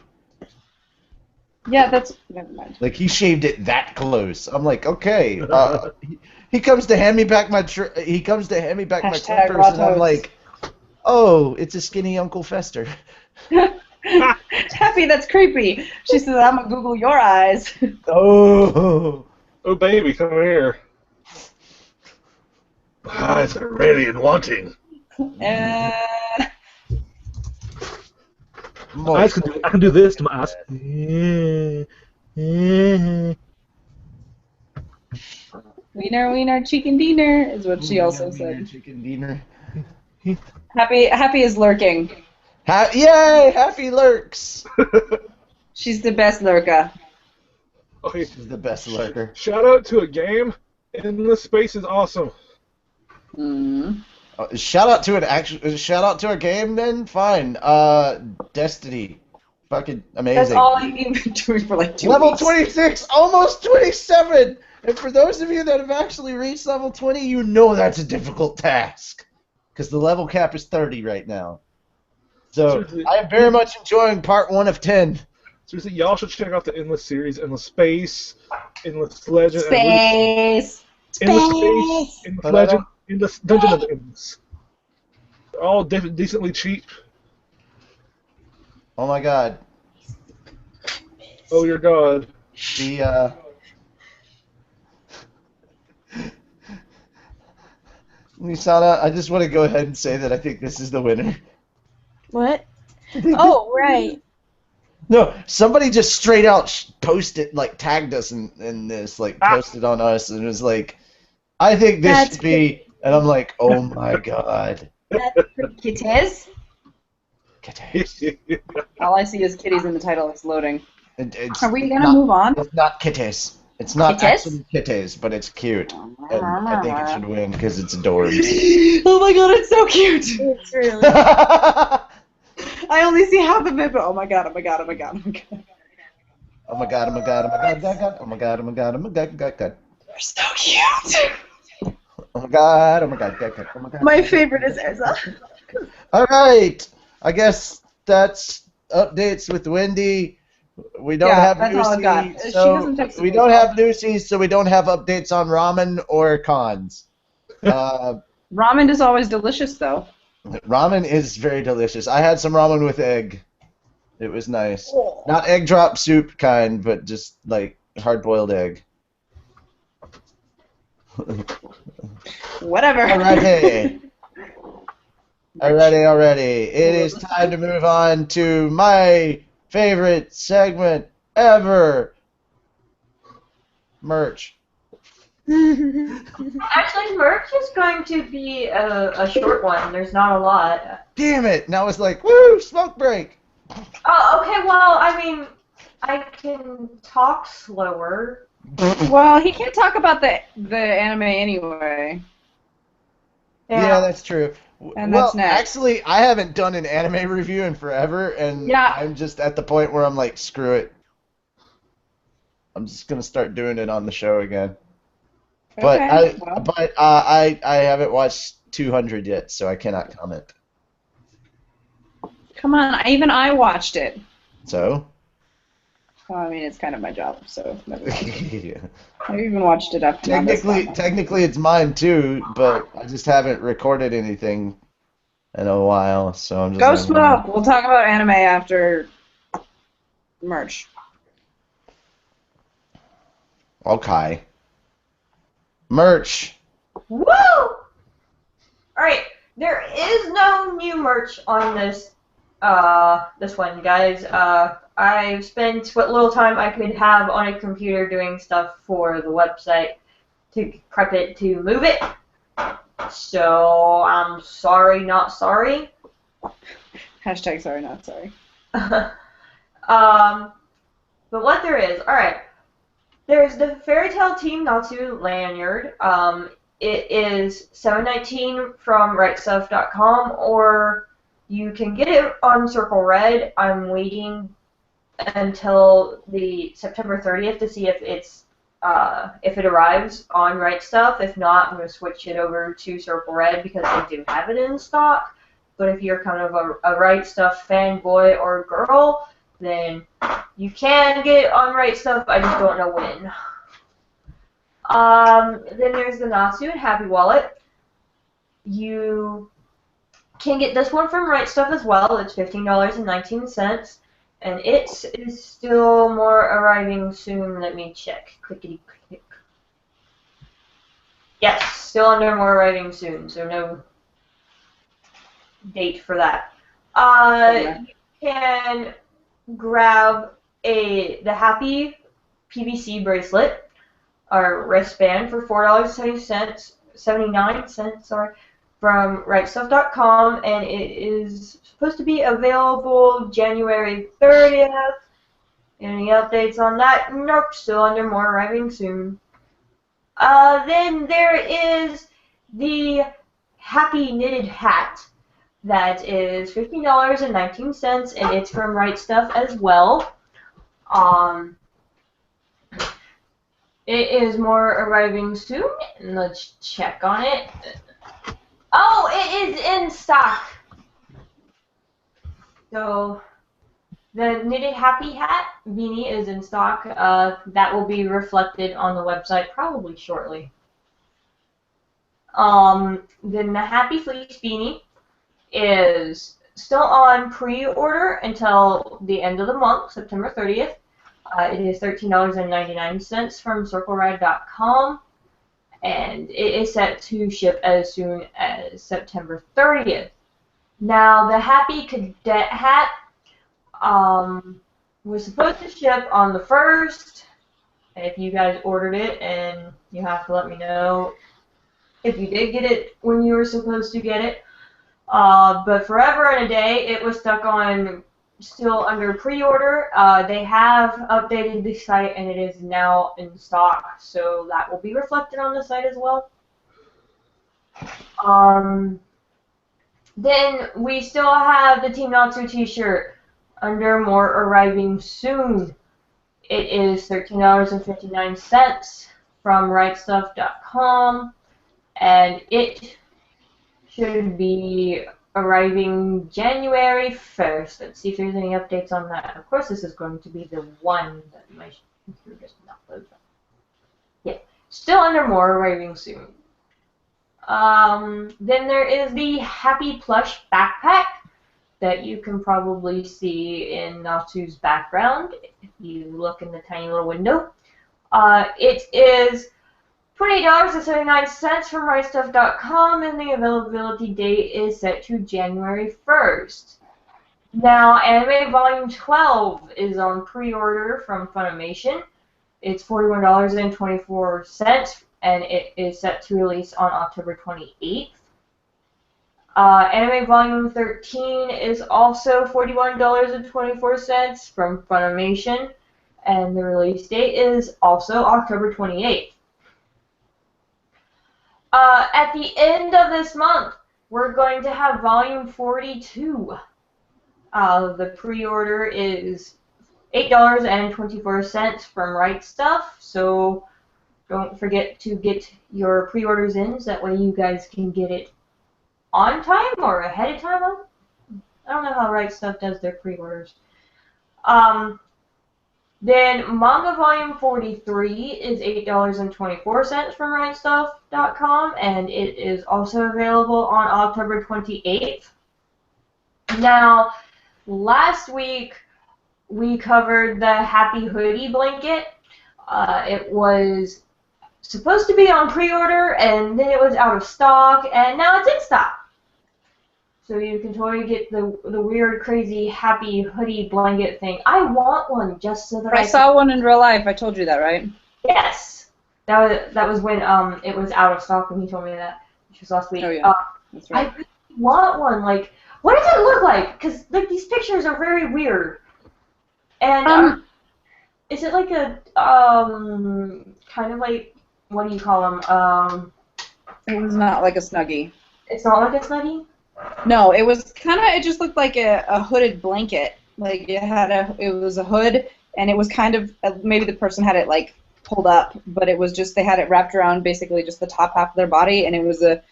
Yeah, that's never mind. Like he shaved it that close. I'm like, okay. He comes to hand me back my clippers, and I'm like, oh, it's a skinny Uncle Fester. Happy, that's creepy. She says, I'm gonna Google your eyes. Oh. Oh, baby, come here. My eyes are ready and wanting. I can do this to my eyes. Wiener, wiener, chicken dinner is what she also said. Chicken dinner. Happy is lurking. Yay! Happy lurks. She's the best lurker. Okay. She's the best lurker. Shout out to a game. Endless Space is awesome. Shout out to a game then? Fine. Destiny. Fucking amazing. That's all I've been doing for like 2 Level weeks. 26, almost 27! And for those of you that have actually reached level 20, you know that's a difficult task. Because the level cap is 30 right now. So, Seriously. I am very much enjoying part 1 of 10. Seriously, y'all should check out the Endless series, Endless Space, Endless Legend, Space. Endless Space, Endless Legend, Endless Dungeon of the Endless. They're all decently cheap. Oh my god. Oh, your god. The, Lisana, I just want to go ahead and say that I think this is the winner. What? Oh, right. No, somebody just straight out posted, like, tagged us in this, like, posted on us, and was like, I think this That's should be, and I'm like, oh my god. That's pretty Kitties? Kitties. All I see is kitties in the title. It's loading. It's Are we gonna not- move on? It's not kitties. It's not Kitties? actually kitties, but it's cute. And I think it should win because it's adorbs. Oh my god, it's so cute! It's really. I only see half of it, but oh my god, oh my god, oh my god, oh my god. Oh my god, oh my god, oh my god, oh my god, oh my god, oh my god, oh my god, god. They're so cute! Oh my god, oh my god, god, god, oh my god. My favorite is Erza. Alright, I guess that's updates with Wendy. We don't have that's all I've got. Lucy, She so doesn't text we me. don't have Lucy, so we don't have updates on ramen or cons. Ramen is always delicious, though. Ramen is very delicious. I had some ramen with egg. It was nice. Not egg drop soup kind, but just like hard-boiled egg. Whatever. Alrighty. Alrighty. It is time to move on to my favorite segment ever. Merch. Actually, merch is going to be a short one. There's not a lot. Damn it! Now it's like, woo, smoke break. Oh, okay, well, I mean, I can talk slower. Well, he can't talk about the anime anyway. Yeah, that's true. And Well, that's next. actually, I haven't done an anime review in forever, and Yeah. I'm just at the point where I'm like, screw it. I'm just gonna start doing it on the show again. But Okay. Well, I haven't watched 200 yet, so I cannot comment. come on. Even I watched it. So, Well, I mean, it's kind of my job, so never mind. yeah. I even watched it up to now. That's fine. Technically it's mine too, but I just haven't recorded anything in a while, so I'm just Go like, smoke. We'll talk about anime after merch. okay. Merch. Woo! Alright, there is no new merch on this this one, guys. I've spent what little time I could have on a computer doing stuff for the website to prep it to move it. So I'm sorry, not sorry. Hashtag sorry, not sorry. But what there is, alright. There's the Fairy Tale Team Natsu lanyard. It is $7.19 from rightstuff.com, or you can get it on Circle Red. I'm waiting until the September 30th to see if it arrives on Right Stuff. If not, I'm going to switch it over to Circle Red because they do have it in stock. But if you're kind of a Right Stuff fanboy or girl, then you can get it on Right Stuff. I just don't know when. Then there's the Natsu and Happy Wallet. You can get this one from Right Stuff as well. It's $15.19. And it is still more arriving soon. Let me check. Clickety click. Yes, still under more arriving soon. So no date for that. You can grab the Happy PVC bracelet or wristband for $4.79, from rightstuff.com, and it is supposed to be available January 30th. Any updates on that? Nope, still under more arriving soon. Then there is the Happy Knitted Hat. That is $15.19, and it's from Right Stuff as well. It is more arriving soon. Let's check on it. Oh, it is in stock. So the Knitted Happy Hat beanie is in stock. That will be reflected on the website probably shortly. Then the Happy Fleece beanie is still on pre-order until the end of the month, September 30th. It is $13.99 from CircleRide.com, and it is set to ship as soon as September 30th. Now, the Happy Cadet hat was supposed to ship on the 1st. If you guys ordered it, and you have to let me know if you did get it when you were supposed to get it. But forever and a day, it was stuck on still under pre-order. They have updated the site, and it is now in stock, so that will be reflected on the site as well. Then we still have the Team Natsu t-shirt under more arriving soon. It is $13.59 from rightstuff.com, and it should be arriving January 1st. Let's see if there's any updates on that. Of course, this is going to be the one that my computer does not load. Yeah, still under more arriving soon. Then there is the Happy Plush backpack that you can probably see in Natsu's background if you look in the tiny little window. It is $28.79 from rightstuff.com, and the availability date is set to January 1st. Now, Anime Volume 12 is on pre-order from Funimation. It's $41.24, and it is set to release on October 28th. Anime Volume 13 is also $41.24 from Funimation, and the release date is also October 28th. At the end of this month, we're going to have volume 42. The pre-order is $8.24 from Right Stuff, so don't forget to get your pre-orders in, so that way you guys can get it on time or ahead of time. I don't know how Right Stuff does their pre-orders. Then Manga Volume 43 is $8.24 from RightStuff.com, and it is also available on October 28th. Now, last week we covered the Happy Hoodie blanket. It was supposed to be on pre-order, and then it was out of stock, and now it's in stock. So you can totally get the weird, crazy, happy hoodie blanket thing. I want one just so that I saw one in real life. I told you that, right? Yes. That was when it was out of stock when he told me that, which was last week. Oh yeah, that's right. I really want one. Like, what does it look like? Because like these pictures are very weird. And is it like a kind of like, what do you call them? It was not like a Snuggie. It's not like a Snuggie? No, it was kind of. It just looked like a hooded blanket. Like it was a hood, and it was kind of maybe the person had it like pulled up, but it was just they had it wrapped around basically just the top half of their body, and it was a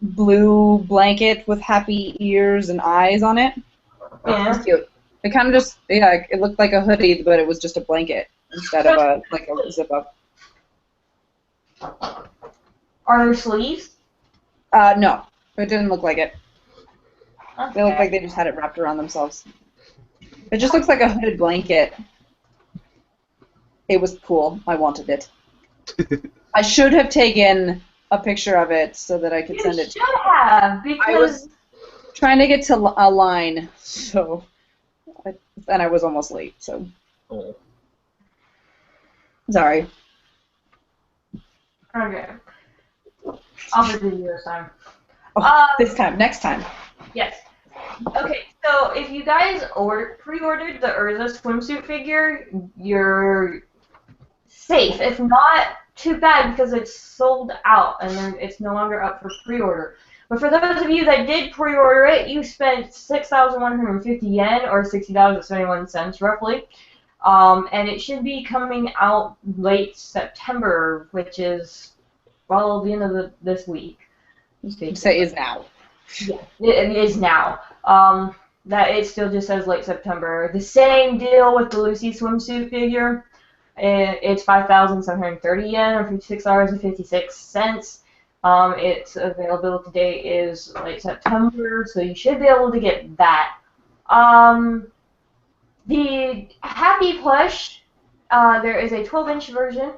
blue blanket with happy ears and eyes on it. Yeah. It was cute. It kind of just it looked like a hoodie, but it was just a blanket instead of a zip up. Are there sleeves? No, it didn't look like it. Okay. They look like they just had it wrapped around themselves. It just looks like a hooded blanket. It was cool. I wanted it. I should have taken a picture of it so that I could send it. You should have, because I was trying to get to a line, and I was almost late. So Oh. sorry. Okay. I'll have to do this time. This time, next time. Yes. Okay, so if you guys pre-ordered the Urza swimsuit figure, you're safe. If not, too bad because it's sold out and then it's no longer up for pre-order. But for those of you that did pre-order it, you spent 6,150 yen or $60.71 roughly. And it should be coming out late September, which is, well, the end of this week. Say is now. Yeah, it is now. That it still just says late September. The same deal with the Lucy swimsuit figure. It's 5,730 yen or $56.56. Its availability date is late September, so you should be able to get that. The Happy Plush, there is a 12-inch version.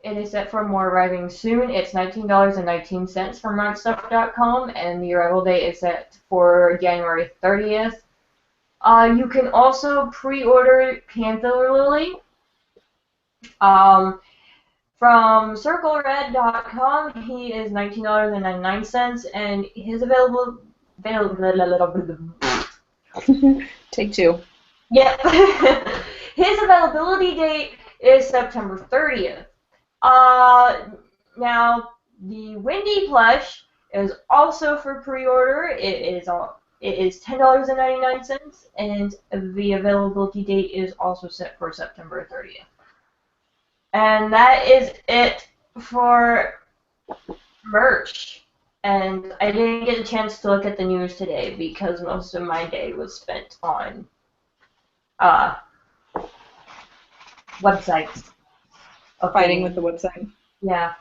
It is set for more arriving soon. It's $19.19 from MountStuff.com, and the arrival date is set for January 30th. You can also pre-order Panther Lily from CircleRed.com. He is $19.99, and his available Take two. Yep. His availability date is September 30th. Now, the Wendy plush is also for pre-order. It is $10.99, and the availability date is also set for September 30th. And that is it for merch. And I didn't get a chance to look at the news today because most of my day was spent on websites. Fighting with the website. Yeah.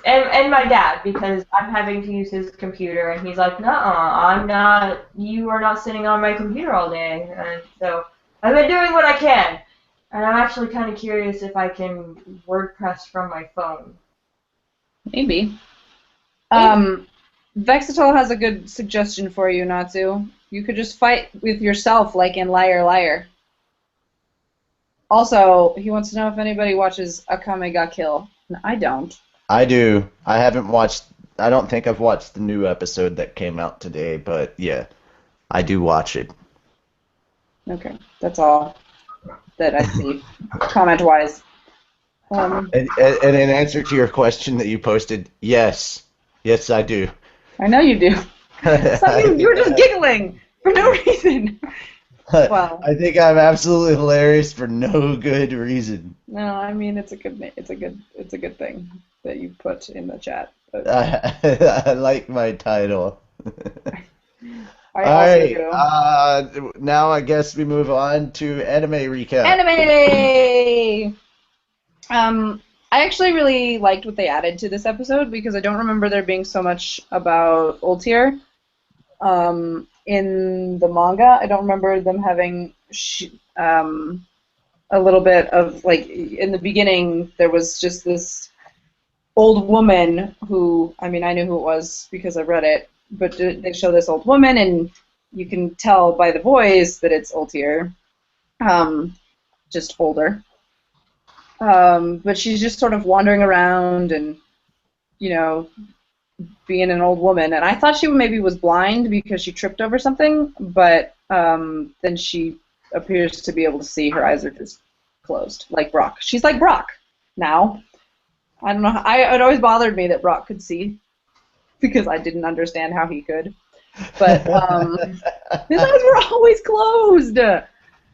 And my dad, because I'm having to use his computer, and he's like, "Nuh-uh, you are not sitting on my computer all day." And so I've been doing what I can. And I'm actually kind of curious if I can WordPress from my phone. Maybe. Vexitol has a good suggestion for you, Natsu. You could just fight with yourself like in Liar Liar. Also, he wants to know if anybody watches Akame ga Kill. No, I don't. I do. I haven't watched. I don't think I've watched the new episode that came out today, but yeah, I do watch it. Okay, that's all that I see, comment-wise. And in answer to your question that you posted, yes, Yes, I do. I know you do. So you were just giggling for no reason. Well, I think I'm absolutely hilarious for no good reason. no, I mean it's a good thing that you put in the chat. But I like my title. I All also right. do. Now I guess we move on to anime recap. Anime. I actually really liked what they added to this episode because I don't remember there being so much about Ultir. In the manga, I don't remember them having a little bit of like in the beginning. There was just this old woman who, I mean, I knew who it was because I read it, but they show this old woman, and you can tell by the voice that it's Ultir, just older. But she's just sort of wandering around and, you know, being an old woman. And I thought she maybe was blind because she tripped over something, but then she appears to be able to see. Her eyes are just closed, like Brock. She's like Brock now. I don't know. It always bothered me that Brock could see because I didn't understand how he could. But his eyes were always closed.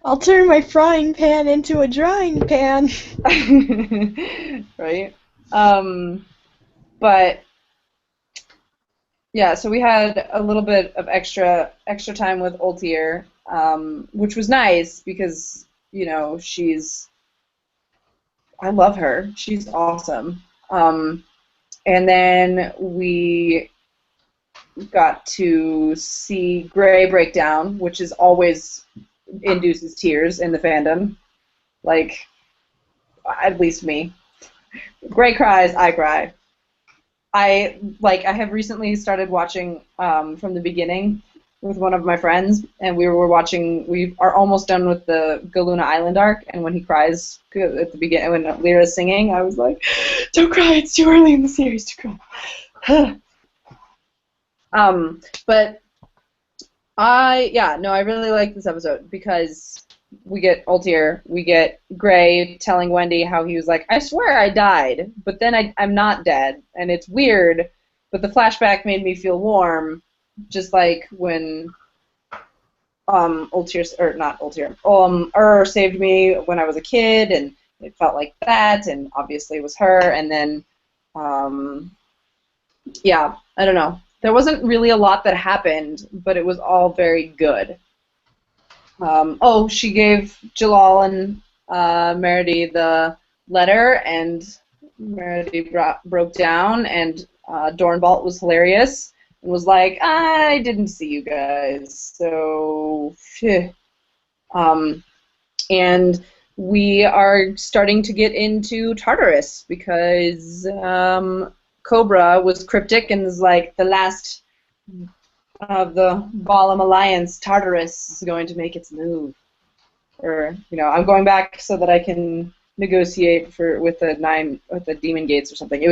I'll turn my frying pan into a drying pan. Right? But yeah, so we had a little bit of extra time with Ultir, which was nice because, you know, I love her. She's awesome. And then we got to see Gray break down, which is always induces tears in the fandom. Like, at least me. Gray cries, I cry. I have recently started watching from the beginning with one of my friends, and we are almost done with the Galuna Island arc, and when he cries at the beginning, when Lyra's singing, I was like, don't cry, it's too early in the series to cry. But I really like this episode because we get Ultir, we get Gray telling Wendy how he was like, I swear I died, but then I'm not dead, and it's weird, but the flashback made me feel warm, just like when Ultir, or not Ultir, saved me when I was a kid, and it felt like that, and obviously it was her, and then, I don't know. There wasn't really a lot that happened, but it was all very good. She gave Jalal and Meredy the letter, and Meredy broke down, and Dornbalt was hilarious and was like, I didn't see you guys, so phew. And we are starting to get into Tartarus because Cobra was cryptic and was like, the last of the Balam Alliance, Tartarus, is going to make its move. Or, I'm going back so that I can negotiate with the Demon Gates or something.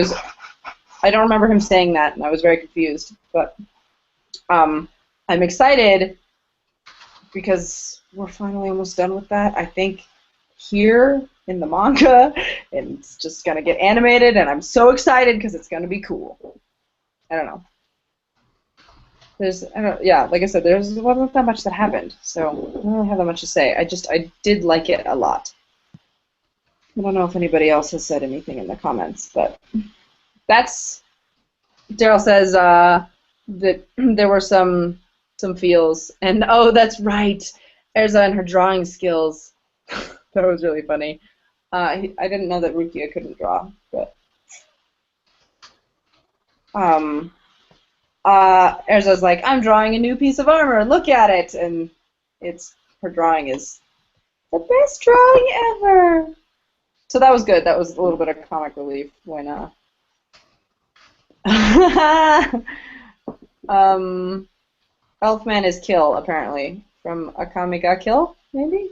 I don't remember him saying that, and I was very confused. But I'm excited because we're finally almost done with that. I think here in the manga, and it's just going to get animated, and I'm so excited because it's going to be cool. I don't know. Like I said, there wasn't that much that happened, so I don't really have that much to say. I did like it a lot. I don't know if anybody else has said anything in the comments, but Daryl says that there were some feels, and that's right, Erza and her drawing skills. That was really funny. I didn't know that Rukia couldn't draw, but Erza's like, I'm drawing a new piece of armor, look at it, and her drawing is the best drawing ever. So that was good. That was a little bit of comic relief when Elfman is Kill, apparently, from Akame ga Kill, maybe?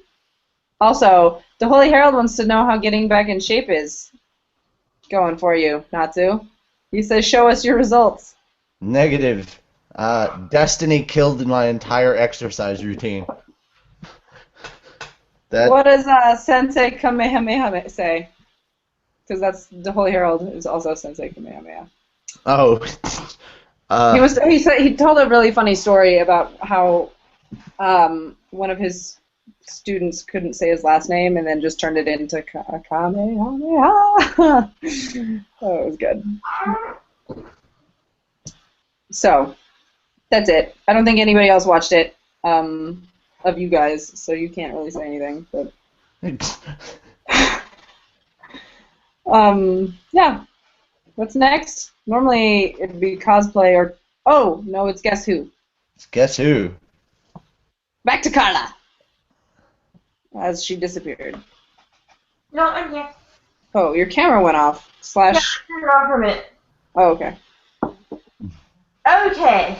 Also, the Holy Herald wants to know how getting back in shape is going for you, Natsu. He says, show us your results. Negative. Destiny killed my entire exercise routine. What does Sensei Kamehameha say? Because that's the Holy Herald is also Sensei Kamehameha. Oh. He told a really funny story about how one of his students couldn't say his last name and then just turned it into Kamehameha. Oh, it was good. So that's it. I don't think anybody else watched it of you guys, so you can't really say anything. But yeah. What's next? Normally it'd be cosplay or no, it's Guess Who. Guess who? Back to Carla. As she disappeared. No, I'm here. Oh, your camera went off. Yeah, turn it off for a minute. Oh, okay. Okay.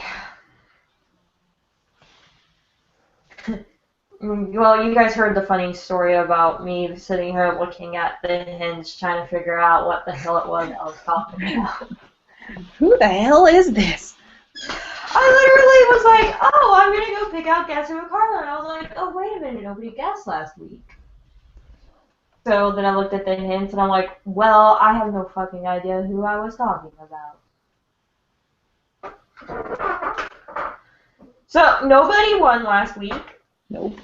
Well, you guys heard the funny story about me sitting here looking at the hinge trying to figure out what the hell it was I was talking about. Who the hell is this? I literally was like, oh, I'm going to go pick out Guess Who with Carla. And I was like, oh, wait a minute, nobody guessed last week. So then I looked at the hints and I'm like, well, I have no fucking idea who I was talking about. So nobody won last week. Nope.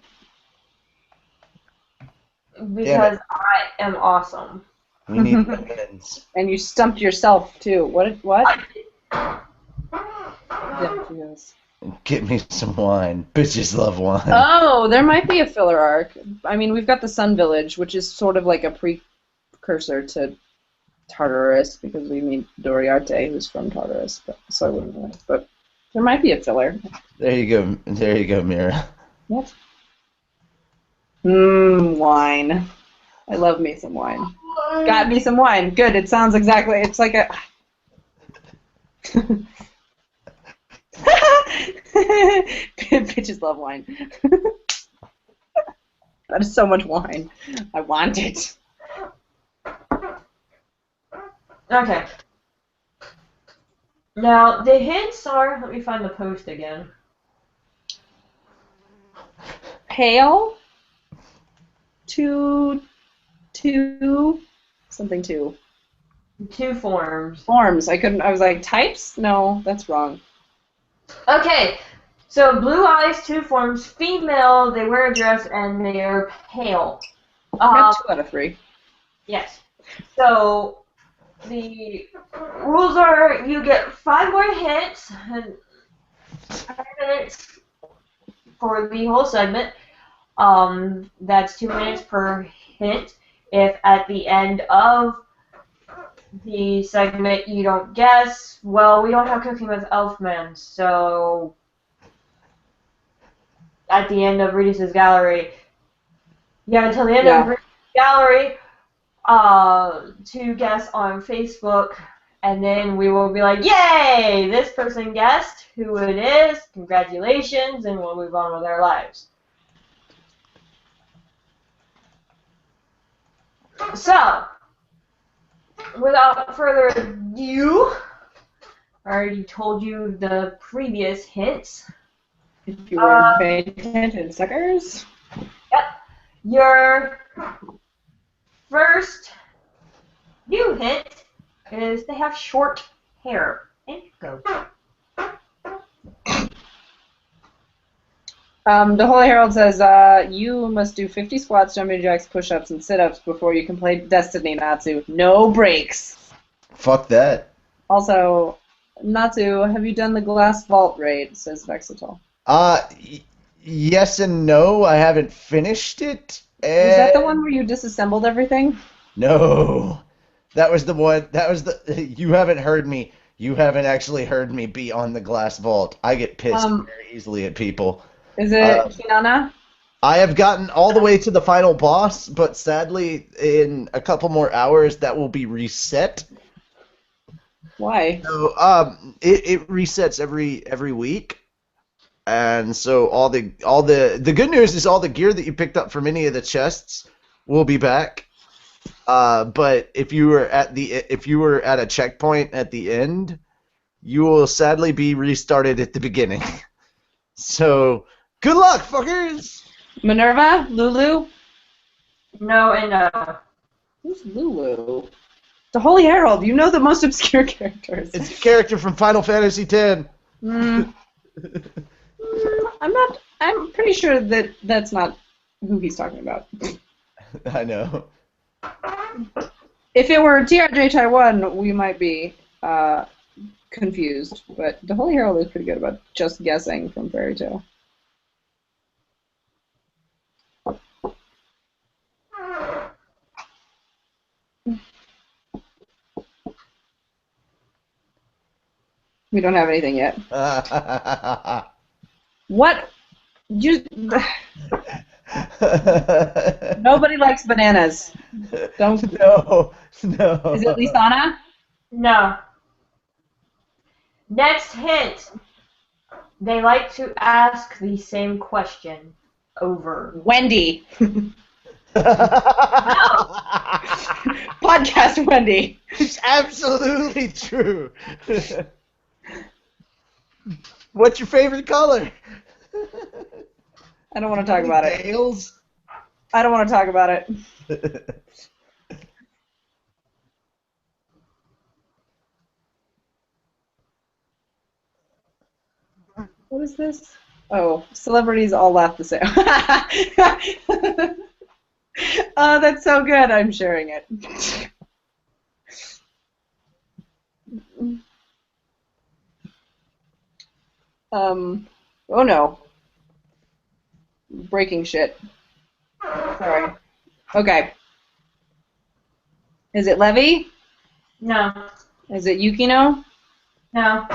Because I am awesome. We need weapons. And you stumped yourself too. What? Yeah, she goes. Get me some wine. Bitches love wine. Oh, there might be a filler arc. I mean, we've got the Sun Village, which is sort of like a precursor to Tartarus, because we meet Doriarte, who's from Tartarus, so I wouldn't know. But there might be a filler. There you go, Mira. What? Wine. I love me some wine. Got me some wine. Good. It sounds exactly. It's like a. Bitches love wine. That is so much wine. I want it. Okay. Now, the hints are, let me find the post again. Pale. Two. Something two. Two forms. Forms. I was like, types? No, that's wrong. Okay, so blue eyes, two forms, female, they wear a dress, and they are pale. That's 2 out of 3. Yes. So, the rules are you get 5 more hits, and 5 minutes for the whole segment. That's 2 minutes per hint. If at the end of the segment you don't guess, well, we don't have Cooking with Elfman, so at the end of Reedus' gallery, you have until the end of Reedus' gallery to guess on Facebook, and then we will be like, yay, this person guessed who it is, congratulations, and we'll move on with our lives. So, without further ado, I already told you the previous hints. If you were paying attention, suckers. Yep. Your first new hint is they have short hair. And go. The Holy Herald says, you must do 50 squats, jumping jacks, push-ups, and sit-ups before you can play Destiny, Natsu. No breaks. Fuck that. Also, Natsu, have you done the Glass Vault raid, says Vexitol. Yes and no. I haven't finished it. Is that the one where you disassembled everything? No. That was the one. You haven't heard me. You haven't actually heard me be on the Glass Vault. I get pissed very easily at people. Is it Hinana? I have gotten all the way to the final boss, but sadly, in a couple more hours, that will be reset. Why? So, it resets every week, and so all the good news is all the gear that you picked up from any of the chests will be back. But if you were at a checkpoint at the end, you will sadly be restarted at the beginning. So. Good luck, fuckers! Minerva? Lulu? No and no. Who's Lulu? The Holy Herald. You know the most obscure characters. It's a character from Final Fantasy X. I'm pretty sure that that's not who he's talking about. I know. If it were TRJ Taiwan, we might be confused, but the Holy Herald is pretty good about just guessing from Fairy Tale. We don't have anything yet. What? Nobody likes bananas. Don't. No. Is it Lisana? No. Next hint. They like to ask the same question over. Wendy. Podcast Wendy. It's absolutely true. What's your favorite color? I don't want to talk about it. Tails? I don't want to talk about it. What is this? Oh, celebrities all laugh the same. Oh, that's so good. I'm sharing it. Oh no. Breaking shit. Sorry. Okay. Is it Levi? No. Is it Yukino? No.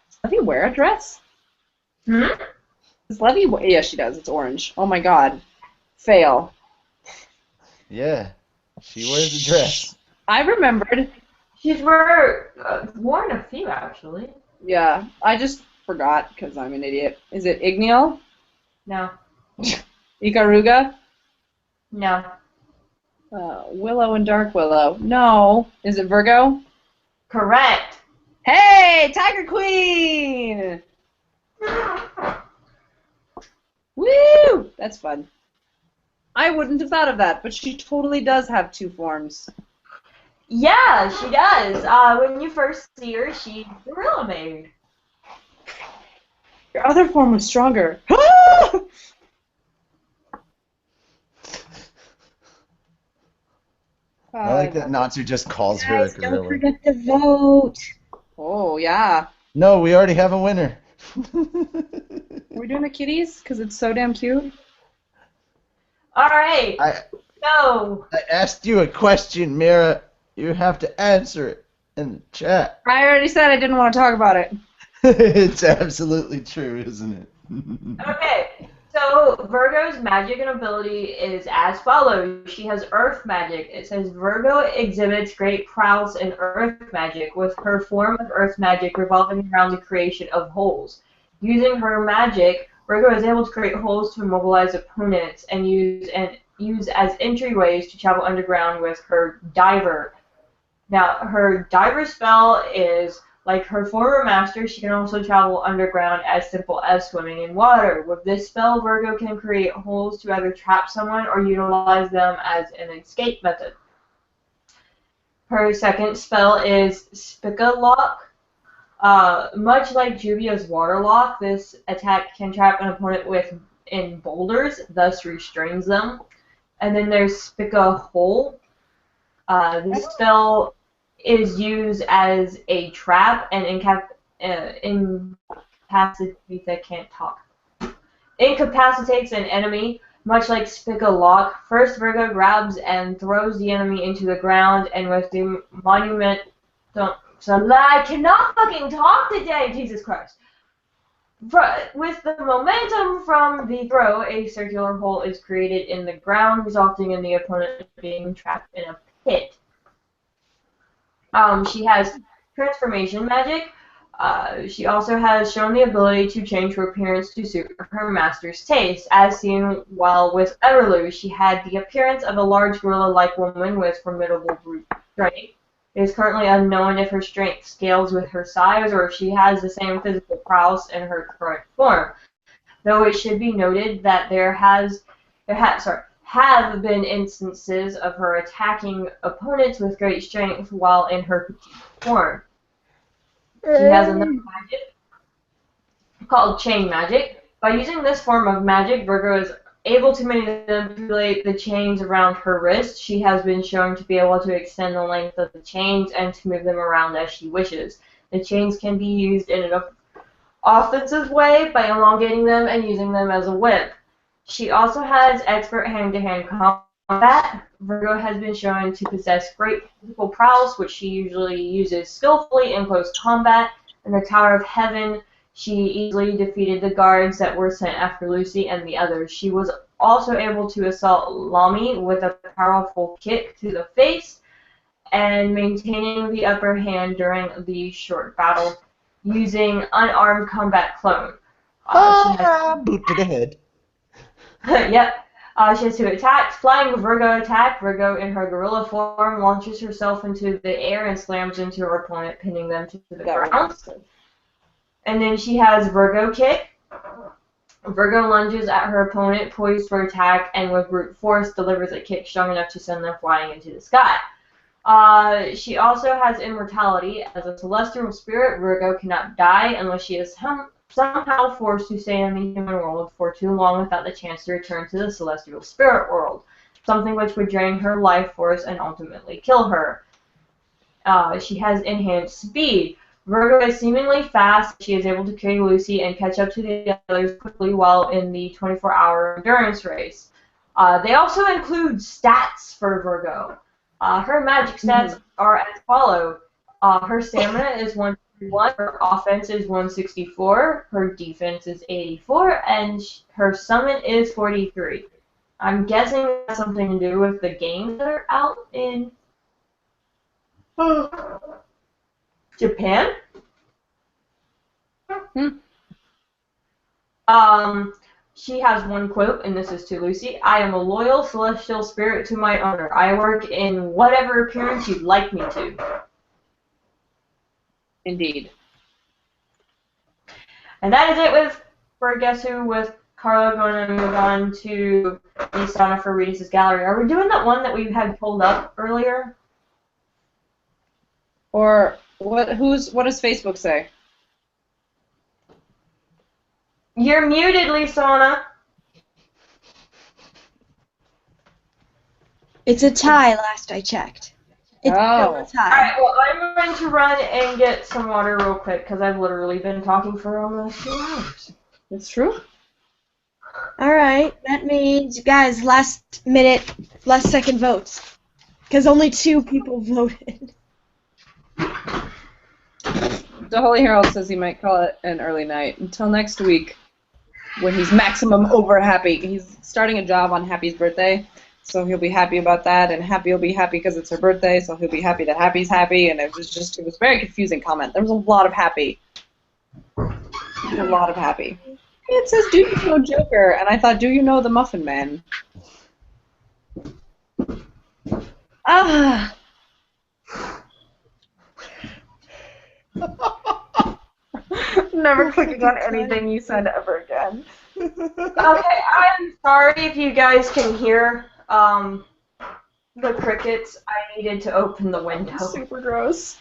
Does Levi wear a dress? Hmm? Does Levi wear? Yeah, she does. It's orange. Oh my god. Fail. Yeah, she wears a dress. I remembered. She's worn a few, actually. Yeah, I just forgot because I'm an idiot. Is it Igneel? No. Ikaruga? No. Willow and Dark Willow. No. Is it Virgo? Correct. Hey, Tiger Queen! Woo! That's fun. I wouldn't have thought of that, but she totally does have two forms. Yeah, she does. When you first see her, she's gorilla made. Your other form was stronger. I like that Natsu just calls her a Guys, don't gorilla. forget to vote. Oh, yeah. No, we already have a winner. Are we doing the kitties? Because it's so damn cute. All right. Go. I asked you a question, Mira. You have to answer it in the chat. I already said I didn't want to talk about it. It's absolutely true, isn't it? Okay. So Virgo's magic and ability is as follows. She has earth magic. It says Virgo exhibits great prowess in earth magic, with her form of earth magic revolving around the creation of holes. Using her magic, Virgo is able to create holes to immobilize opponents and use as entryways to travel underground with her diver. Now, her diver spell is like her former master. She can also travel underground as simple as swimming in water. With this spell, Virgo can create holes to either trap someone or utilize them as an escape method. Her second spell is Spica Lock. Much like Juvia's Water Lock, this attack can trap an opponent in boulders, thus restrains them. And then there's Spica Hole. This spell is used as a trap and incapacitates an enemy, much like Spica Lock. First, Virgo grabs and throws the enemy into the ground, and with the monument... I cannot fucking talk today, Jesus Christ! With the momentum from the throw, a circular hole is created in the ground, resulting in the opponent being trapped in a pit. She has transformation magic. She also has shown the ability to change her appearance to suit her master's taste. As seen while with Everloo, she had the appearance of a large gorilla-like woman with formidable brute strength. It is currently unknown if her strength scales with her size or if she has the same physical prowess in her current form. Though it should be noted that have been instances of her attacking opponents with great strength while in her petite form. She has another magic called chain magic. By using this form of magic, Virgo is able to manipulate the chains around her wrist. She has been shown to be able to extend the length of the chains and to move them around as she wishes. The chains can be used in an offensive way by elongating them and using them as a whip. She also has expert hand-to-hand combat. Virgo has been shown to possess great physical prowess, which she usually uses skillfully in close combat. In the Tower of Heaven, she easily defeated the guards that were sent after Lucy and the others. She was also able to assault Lamy with a powerful kick to the face and maintaining the upper hand during the short battle using unarmed combat clone. Boot to the head. Yep. She has two attacks. Flying Virgo attack. Virgo, in her gorilla form, launches herself into the air and slams into her opponent, pinning them to the ground. And then she has Virgo kick. Virgo lunges at her opponent, poised for attack, and with brute force delivers a kick strong enough to send them flying into the sky. She also has immortality. As a celestial spirit, Virgo cannot die unless she is somehow forced to stay in the human world for too long without the chance to return to the celestial spirit world, something which would drain her life force and ultimately kill her. She has enhanced speed. Virgo is seemingly fast. She is able to carry Lucy and catch up to the others quickly while in the 24-hour endurance race. They also include stats for Virgo. Her magic stats are as follow. Her stamina is 131, her offense is 164, her defense is 84, and her summon is 43. I'm guessing it has something to do with the games that are out in Japan. She has one quote, and this is to Lucy. I am a loyal celestial spirit to my owner. I work in whatever appearance you'd like me to. Indeed. And that is it for Guess Who with Carla going to move on to the Sauna for Reedus' gallery. Are we doing that one that we had pulled up earlier? Or what does Facebook say? You're muted, Lisana. It's a tie last I checked. It's still a tie. Alright, well, I'm going to run and get some water real quick because I've literally been talking for almost 2 hours. That's true. Alright, that means, guys, last second votes. Because only 2 people voted. The Holy Herald says he might call it an early night. Until next week, when he's maximum over happy. He's starting a job on Happy's birthday, so he'll be happy about that, and Happy will be happy because it's her birthday, so he'll be happy that Happy's happy, and it was a very confusing comment. There was a lot of happy. A lot of happy. It says, do you know Joker? And I thought, do you know the Muffin Man? Ah! Never clicking on anything you said ever again. Okay, I'm sorry if you guys can hear the crickets. I needed to open the window. Super gross.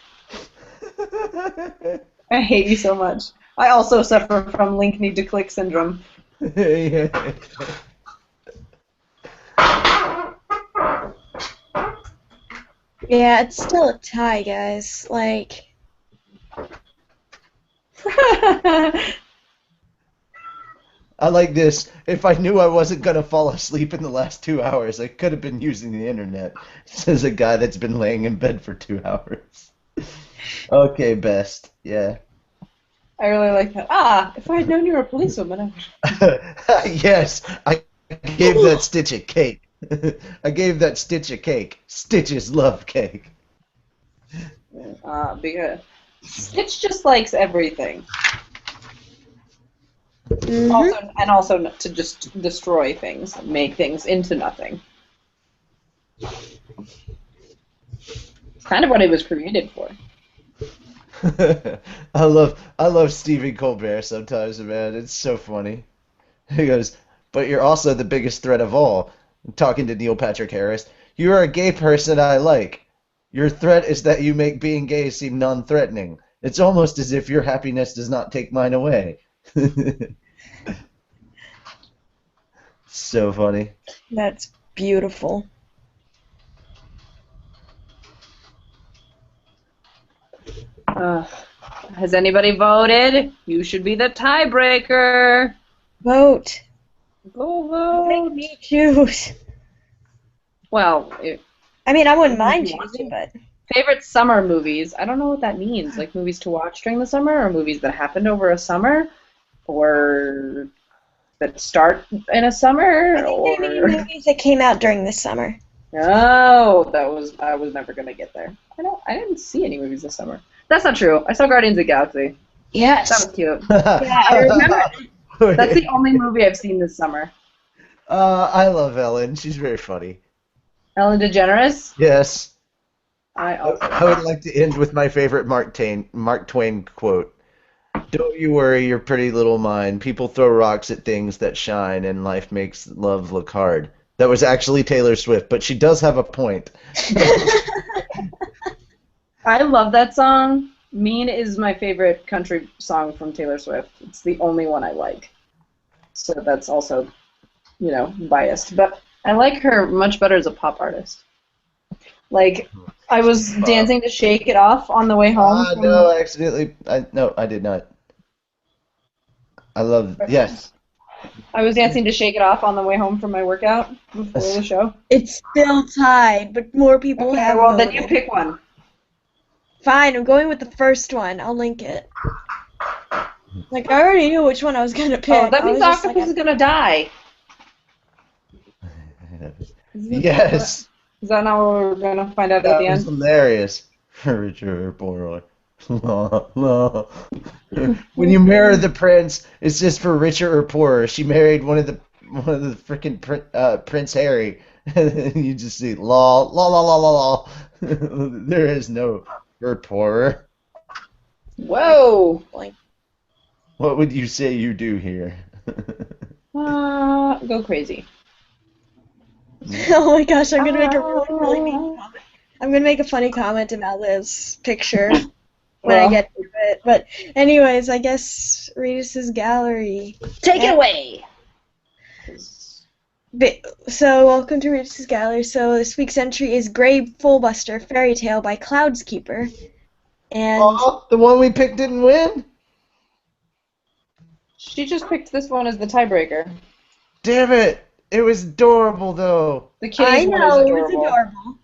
I hate you so much. I also suffer from link need to click syndrome. Yeah, it's still a tie, guys. Like... I like this. If I knew I wasn't going to fall asleep in the last 2 hours, I could have been using the internet. Says a guy that's been laying in bed for 2 hours. Okay, best. Yeah. I really like that. If I had known you were a policewoman, Yes, I gave that Stitch a cake. I gave that Stitch a cake. Stitches love cake. because Stitch just likes everything. Mhm. Also to just destroy things, make things into nothing. It's kind of what it was created for. I love Stephen Colbert sometimes, man. It's so funny. He goes, but you're also the biggest threat of all. I'm talking to Neil Patrick Harris. You are a gay person I like. Your threat is that you make being gay seem non-threatening. It's almost as if your happiness does not take mine away. So funny. That's beautiful. Has anybody voted? You should be the tiebreaker. Vote. Go Make vote. me choose. Well, I mean, I wouldn't If mind you want choosing, but favorite summer movies. I don't know what that means. Like movies to watch during the summer, or movies that happened over a summer, or that start in a summer, I think they mean or movies that came out during this summer. no, I was never gonna get there. I didn't see any movies this summer. That's not true. I saw Guardians of the Galaxy. That Yes. was cute. Yeah, I remember. That's the only movie I've seen this summer. I love Ellen. She's very funny. Ellen DeGeneres. Yes. I also. I would like to end with my favorite Mark Twain quote. Don't you worry your pretty little mind. People throw rocks at things that shine, and life makes love look hard. That was actually Taylor Swift, but she does have a point. I love that song. Mean is my favorite country song from Taylor Swift. It's the only one I like. So that's also, biased. But I like her much better as a pop artist. Like, I was dancing to Shake It Off on the way home from... No, I did not. Yes. I was dancing to Shake It Off on the way home from my workout before the show. It's still tied, but more people have Well, voted. then you pick one. Fine, I'm going with the first one. I'll link it. Like, I already knew which one I was gonna pick. Oh, that I means was just Octopus is gonna die. Yes. Is that not what we're gonna find out at That the was end? hilarious. Richard Boy. When you marry the prince, it's just for richer or poorer. She married one of the freaking Prince Harry. And you just see law, law, law, law, law, law. There is no for poorer. Whoa! What would you say you do here? Go crazy. Oh my gosh, I'm gonna make a really mean comment. I'm gonna make a funny comment about this picture when I get to it. But anyways, I guess Reedus' gallery. Take it away! So welcome to Reedus' gallery. So this week's entry is Grey Fullbuster Fairy Tale by Cloudskeeper. And Oh, the one we picked didn't win? She just picked this one as the tiebreaker. Damn it! It was adorable, though. The kitty I one know is it was adorable.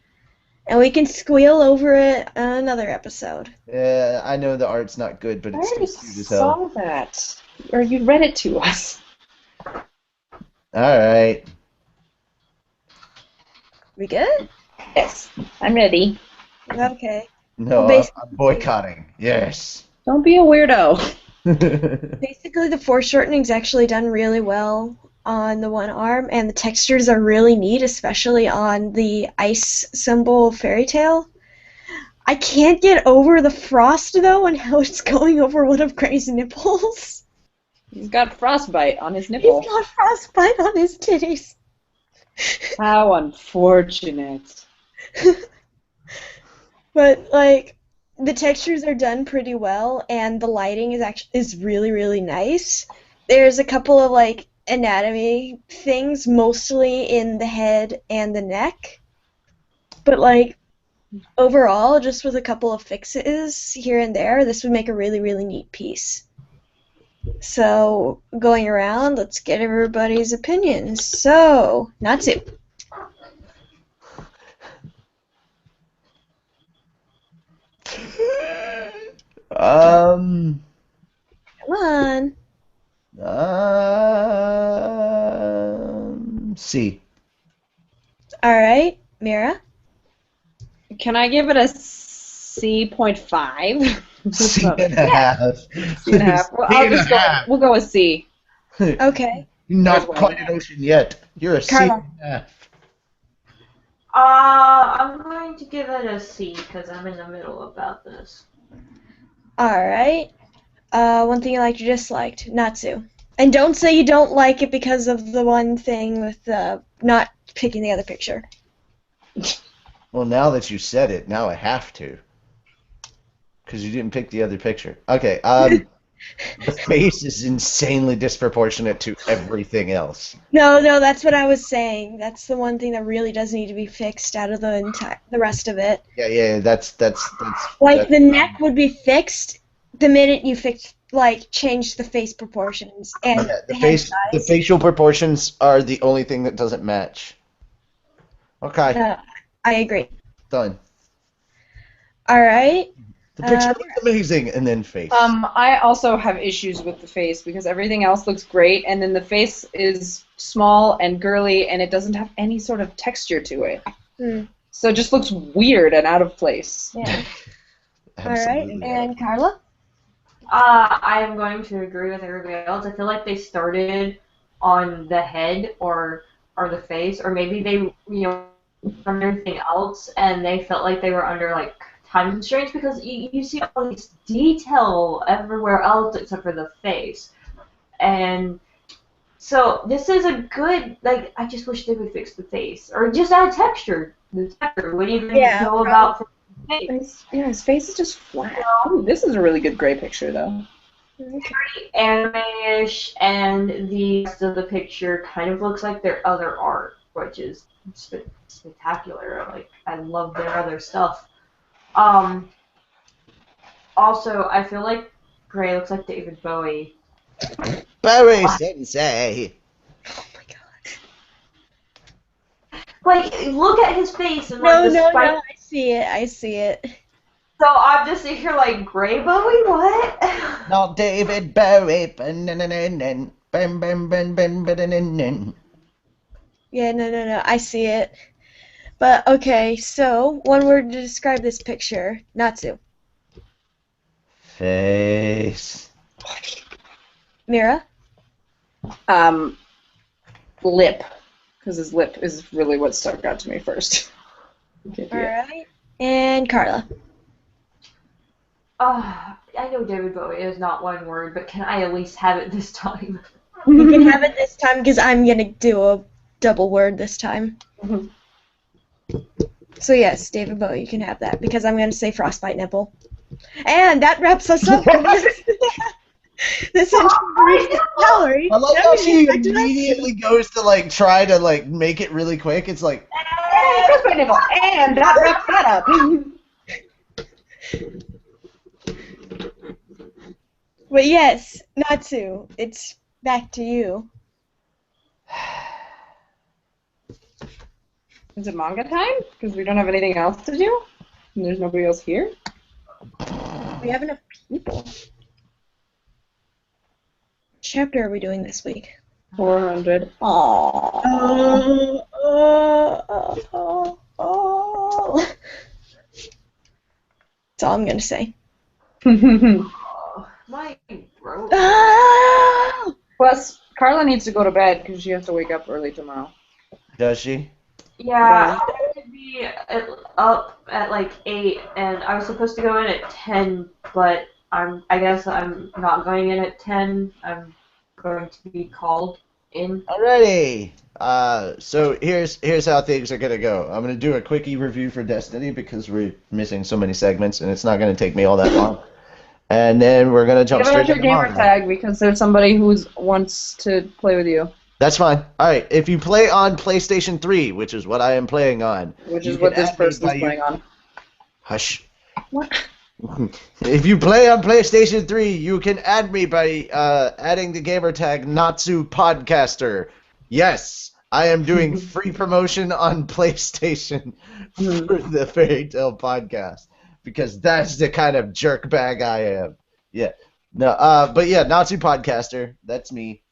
And we can squeal over it on another episode. Yeah, I know the art's not good, but I it's already still cute as hell. saw that. Or you read it to us. Alright. We good? Yes, I'm ready. Okay. No, Well, I'm boycotting. Yes. Don't be a weirdo. Basically, the foreshortening is actually done really well on the one arm, and the textures are really neat, especially on the ice symbol fairy tale. I can't get over the frost, though, and how it's going over one of Gray's nipples. He's got frostbite on his nipple. He's got frostbite on his titties. How unfortunate. But, like, the textures are done pretty well, and the lighting is really, really nice. There's a couple of, like, anatomy things, mostly in the head and the neck. But, like, overall, just with a couple of fixes here and there, this would make a really, really neat piece. So, going around, let's get everybody's opinions. So, Natsu. Um, Come on. C. Alright, Mira. Can I give it a C.5? C not and a half. C and a half. Well, C I'll and a just go. half. We'll go with C. Okay. Not As well. quite an ocean yet. You're a C Carla. and a half. I'm going to give it a C because I'm in the middle about this. Alright. One thing you liked or disliked. Natsu. And don't say you don't like it because of the one thing with not picking the other picture. Well, now that you said it, now I have to. Because you didn't pick the other picture. Okay, the face is insanely disproportionate to everything else. No, that's what I was saying. That's the one thing that really does need to be fixed out of the rest of it. Yeah, that's Like the neck would be fixed the minute you changed the face proportions and yeah, the head size. the facial proportions are the only thing that doesn't match. Okay, I agree. done. All right. The picture looks amazing, and then face. I also have issues with the face because everything else looks great, and then the face is small and girly, and it doesn't have any sort of texture to it. So it just looks weird and out of place. Yeah. All right. Absolutely. And Carla? I'm going to agree with everybody else. I feel like they started on the head or the face, or maybe they, from everything else, and they felt like they were under like time constraints because you see all this detail everywhere else except for the face, and so this is a good I just wish they would fix the face or just add texture. The texture would even go about for the face. Yeah, his face is just flat. Ooh, this is a really good gray picture though. Very anime-ish, and the rest of the picture kind of looks like their other art, which is spectacular. I love their other stuff. Also, I feel like Gray looks like David Bowie. Bowie Sensei. Oh my god. Look at his face and No, the spike. I see it. So I'm just sitting here like, Gray Bowie, what? Not David Bowie. Yeah, no, I see it. But, okay, so, one word to describe this picture. Natsu. Face. Mira? Lip. Because his lip is really what stuck out to me first. Alright. And Carla. I know David Bowie is not one word, but can I at least have it this time? You can have it this time because I'm going to do a double word this time. So yes, David Bowie, you can have that because I'm going to say frostbite nipple. And that wraps us up for this gallery. I like how she immediately goes to try to make it really quick. It's like, frostbite nipple, and that wraps that up. But yes, Natsu, it's back to you. Is it manga time? Because we don't have anything else to do? And there's nobody else here? We have enough people. What chapter are we doing this week? 400. Oh. That's all I'm going to say. My throat. Plus, Carla needs to go to bed because she has to wake up early tomorrow. does she? Yeah, I have to be up at 8, and I was supposed to go in at 10, but I guess I'm not going in at 10. I'm going to be called in. Alrighty. So here's how things are gonna go. I'm gonna do a quickie review for Destiny because we're missing so many segments, and it's not gonna take me all that long. And then we're gonna jump Give straight out your into gamer manga. tag because there's somebody who wants to play with you. That's fine. Alright, if you play on PlayStation 3, which is what I am playing on. Which you is can what this add me person's by playing on. Hush. What? If you play on PlayStation 3, you can add me by adding the gamer tag Natsu Podcaster. Yes, I am doing free promotion on PlayStation for the Fairy Tale Podcast because that's the kind of jerk bag I am. Yeah. No. But yeah, Natsu Podcaster. That's me.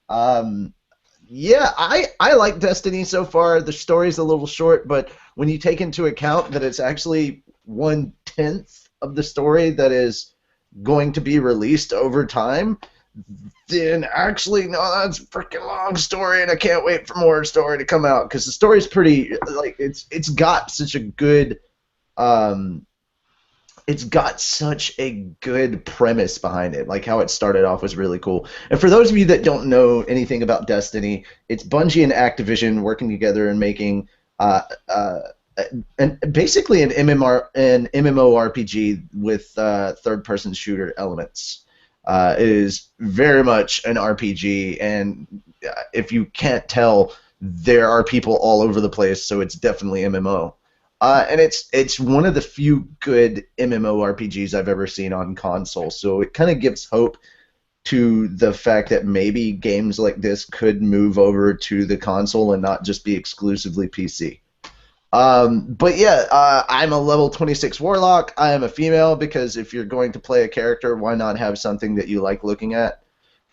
Yeah, I like Destiny so far. The story's a little short, but when you take into account that it's actually 1/10 of the story that is going to be released over time, then actually, no, that's a freaking long story, and I can't wait for more story to come out, because the story's pretty, like, it's got such a good, it's got such a good premise behind it. Like, how it started off was really cool. And for those of you that don't know anything about Destiny, it's Bungie and Activision working together and making and basically an MMORPG with third-person shooter elements. It is very much an RPG, and if you can't tell, there are people all over the place, so it's definitely MMO. And it's one of the few good MMORPGs I've ever seen on console, so it kind of gives hope to the fact that maybe games like this could move over to the console and not just be exclusively PC. But yeah, I'm a level 26 warlock. I am a female because if you're going to play a character, why not have something that you like looking at?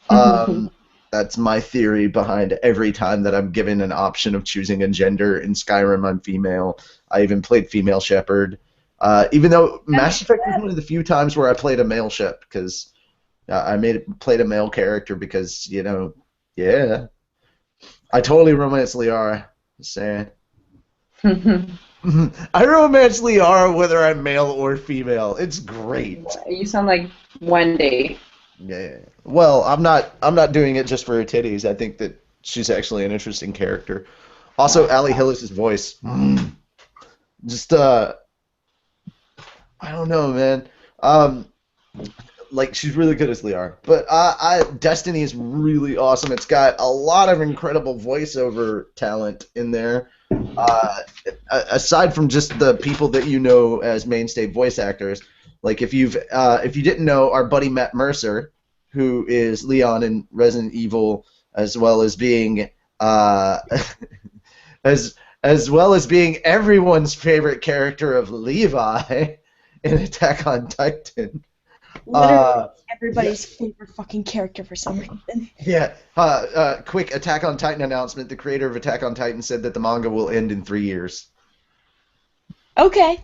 That's my theory behind every time that I'm given an option of choosing a gender. In Skyrim, I'm female. I even played female shepherd. Even though Mass Effect is one of the few times where I played a male shep, because played a male character because, you know, yeah. I totally romance Liara. Just saying. I romance Liara whether I'm male or female. It's great. You sound like Wendy. Yeah. Well, I'm not doing it just for her titties. I think that she's actually an interesting character. Also, Ali Hillis' voice. Just I don't know, man. Like, she's really good as Liara. But Destiny is really awesome. It's got a lot of incredible voiceover talent in there. Aside from just the people that you know as mainstay voice actors, like if you didn't know, our buddy Matt Mercer, who is Leon in Resident Evil, as well as being as well as being everyone's favorite character of Levi in Attack on Titan. Literally everybody's favorite fucking character for some reason. Yeah. Quick Attack on Titan announcement. The creator of Attack on Titan said that the manga will end in 3 years. Okay.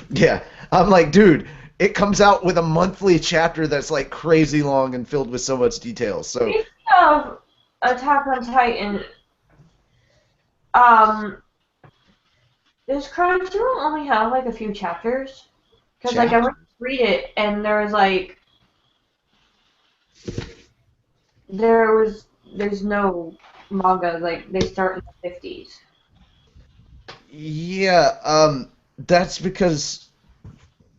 Yeah. I'm like, dude, it comes out with a monthly chapter that's like crazy long and filled with so much detail. So Speaking of Attack on Titan, does Crunchyroll only have like a few chapters? Because like I went to read it and there was like there's no manga, like they start in the 50s. yeah, that's because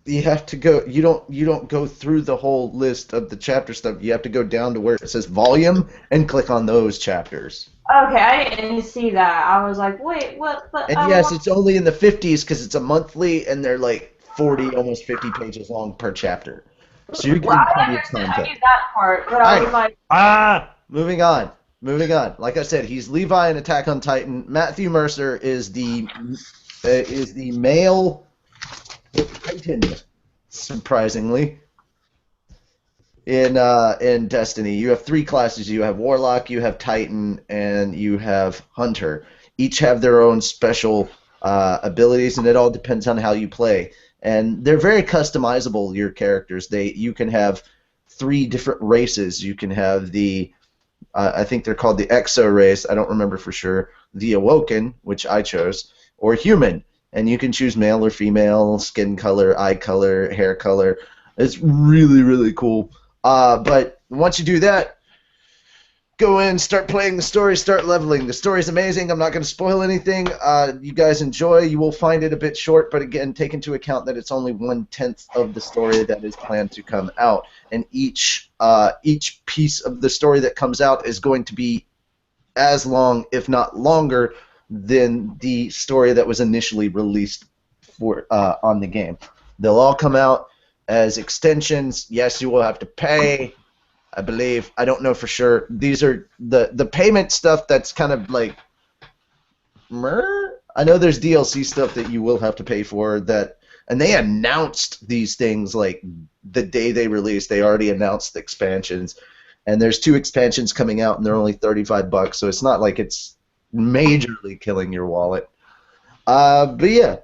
you have to go. You don't go through the whole list of the chapter stuff. You have to go down to where it says volume and click on those chapters. Okay, I didn't see that. I was like, wait, what? But And yes, it's only in the 50s because it's a monthly, and they're like 40, almost 50 pages long per chapter. So you're getting plenty of content. I knew that part, but I was like, Moving on. Like I said, he's Levi in Attack on Titan. Matthew Mercer is the male Titan, surprisingly. In Destiny, you have 3 classes. You have Warlock, you have Titan, and you have Hunter. Each have their own special abilities, and it all depends on how you play. And they're very customizable, your characters. You can have 3 different races. You can have the I think they're called the Exo race. I don't remember for sure. The Awoken, which I chose, or human. And you can choose male or female, skin color, eye color, hair color. It's really, really cool. But once you do that, go in, start playing the story, start leveling. The story's amazing. I'm not going to spoil anything. You guys enjoy. You will find it a bit short, but again, take into account that it's only 1/10 of the story that is planned to come out. And each piece of the story that comes out is going to be as long, if not longer, than the story that was initially released for on the game. They'll all come out as extensions. Yes, you will have to pay, I believe. I don't know for sure. These are the payment stuff that's kind of like I know there's DLC stuff that you will have to pay for that, and they announced these things like the day they released. They already announced the expansions, and there's 2 expansions coming out, and they're only $35, so it's not like it's majorly killing your wallet. But yeah,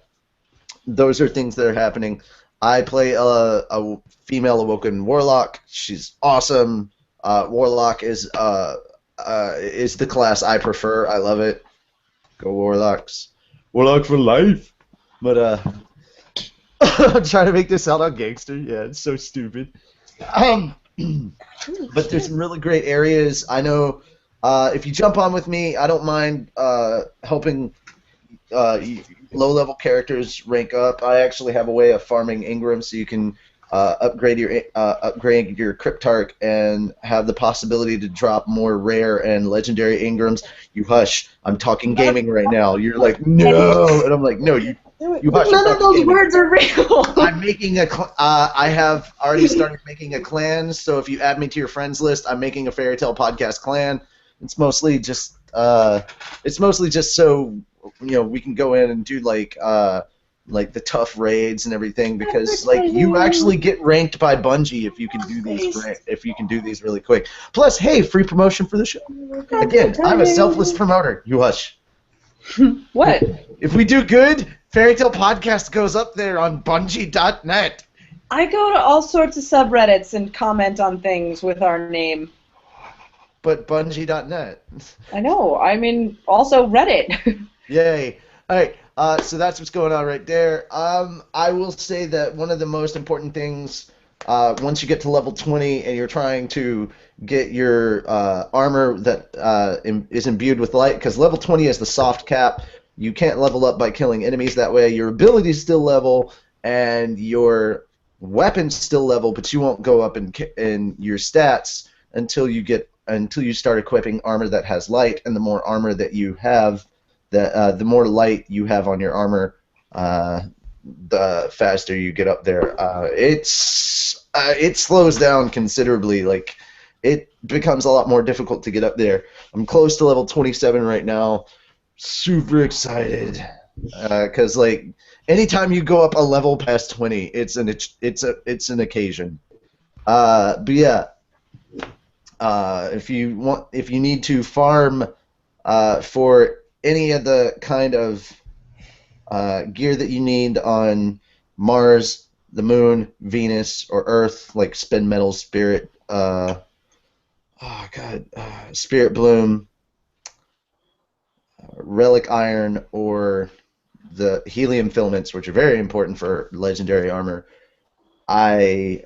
those are things that are happening. I play a female awoken warlock. She's awesome. Warlock is the class I prefer. I love it. Go Warlocks. Warlock for life. But I'm trying to make this sound on gangster. Yeah, it's so stupid. But there's some really great areas. I know if you jump on with me, I don't mind helping low-level characters rank up. I actually have a way of farming Ingram so you can upgrade your Cryptarch and have the possibility to drop more rare and legendary Ingrams. You hush. I'm talking gaming right now. You're like, no, and I'm like, no, you hush. None of those words are real. I'm making I have already started making a clan. So if you add me to your friends list, I'm making a Fairy Tale Podcast clan. It's mostly just so we can go in and do like the tough raids and everything, because like you actually get ranked by Bungie if you can do these really quick. Plus, hey, free promotion for the show. Again, I'm a selfless promoter. You hush. What? If we do good, Fairy Tale Podcast goes up there on Bungie.net. I go to all sorts of subreddits and comment on things with our name. But Bungie.net. I know. I mean, also Reddit. Yay. All right. So that's what's going on right there. I will say that one of the most important things, once you get to level 20 and you're trying to get your armor that is imbued with light, because level 20 is the soft cap. You can't level up by killing enemies that way. Your abilities still level, and your weapons still level, but you won't go up in your stats until you start equipping armor that has light. And the more armor that you have, the more light you have on your armor, the faster you get up there. It slows down considerably. Like, it becomes a lot more difficult to get up there. I'm close to level 27 right now. Super excited, because like anytime you go up a level past 20, it's an occasion. But yeah, if you need to farm for any of the kind of gear that you need on Mars, the Moon, Venus, or Earth, like spin metal, spirit, spirit bloom, relic iron, or the helium filaments, which are very important for legendary armor. I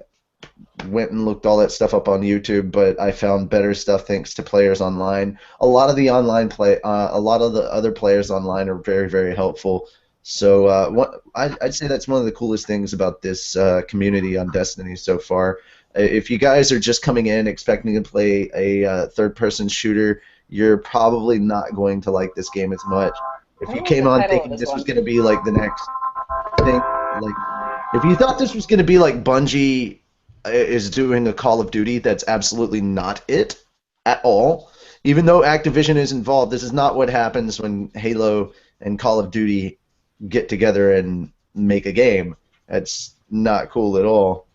went and looked all that stuff up on YouTube, but I found better stuff thanks to players online. A lot of the other players online are very, very helpful. So I'd say that's one of the coolest things about this community on Destiny so far. If you guys are just coming in expecting to play a third-person shooter, you're probably not going to like this game as much. If you came on thinking this was going to be like the next thing, like if you thought this was going to be like Bungie is doing a Call of Duty, that's absolutely not it at all. Even though Activision is involved, this is not what happens when Halo and Call of Duty get together and make a game. That's not cool at all.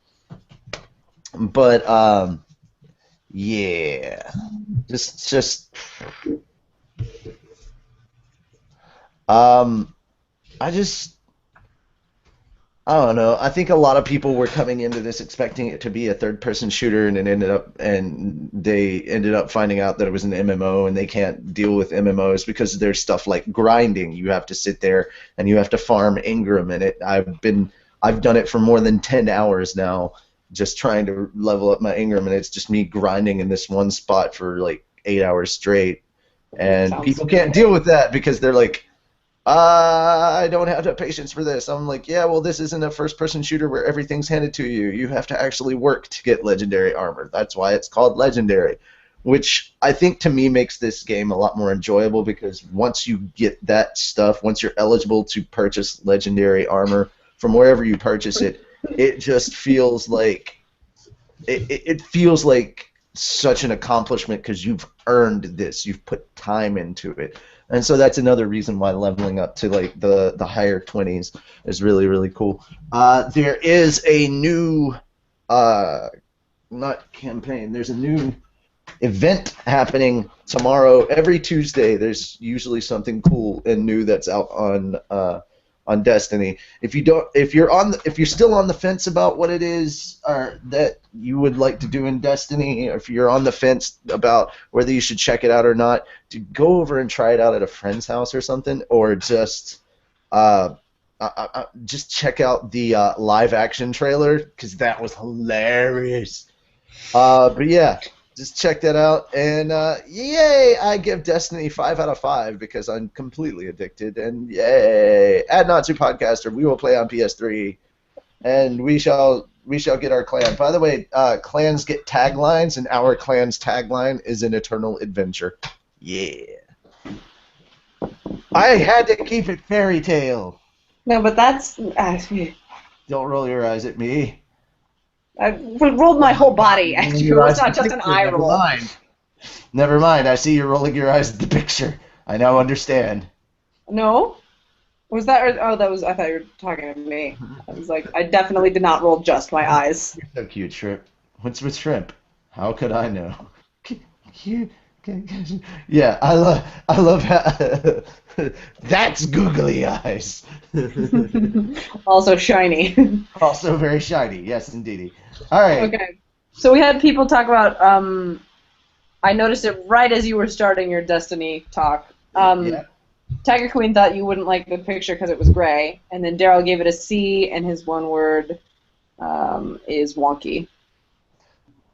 But yeah, just I don't know. I think a lot of people were coming into this expecting it to be a third-person shooter, and they ended up finding out that it was an MMO, and they can't deal with MMOs because there's stuff like grinding. You have to sit there and you have to farm Ingram in it. I've done it for more than 10 hours now, just trying to level up my Ingram, and it's just me grinding in this one spot for like 8 hours straight. And people can't deal with that because they're like, I don't have the patience for this. I'm like, yeah, well, this isn't a first-person shooter where everything's handed to you. You have to actually work to get legendary armor. That's why it's called legendary, which I think to me makes this game a lot more enjoyable, because once you get that stuff, once you're eligible to purchase legendary armor from wherever you purchase it, it just feels like it feels like such an accomplishment because you've earned this. You've put time into it. And so that's another reason why leveling up to like the higher 20s is really, really cool. There is a new, not campaign, there's a new event happening tomorrow. Every Tuesday there's usually something cool and new that's out on on Destiny. If you're still on the fence about what it is that you would like to do in Destiny, or if you're on the fence about whether you should check it out or not, to go over and try it out at a friend's house or something, or just check out the live action trailer, because that was hilarious. But yeah, just check that out, and yay! I give Destiny 5 out of 5 because I'm completely addicted, and yay! Add Natsu Podcaster, we will play on PS3, and we shall get our clan. By the way, clans get taglines, and our clan's tagline is an eternal adventure. Yeah. I had to keep it fairy tale. No, but that's. Don't roll your eyes at me. I rolled my whole body at you. It's not just an eye roll. Never mind. I see you're rolling your eyes at the picture. I now understand. No? Was that? Oh, that was. I thought you were talking to me. I was like, I definitely did not roll just my eyes. You're so cute, Shrimp. What's with Shrimp? How could I know? Cute. Yeah, I love how that's googly eyes. Also shiny. Also very shiny. Yes, indeedy. All right. Okay. So we had people talk about. I noticed it right as you were starting your Destiny talk. Yeah. Tiger Queen thought you wouldn't like the picture because it was gray, and then Daryl gave it a C, and his one word is wonky.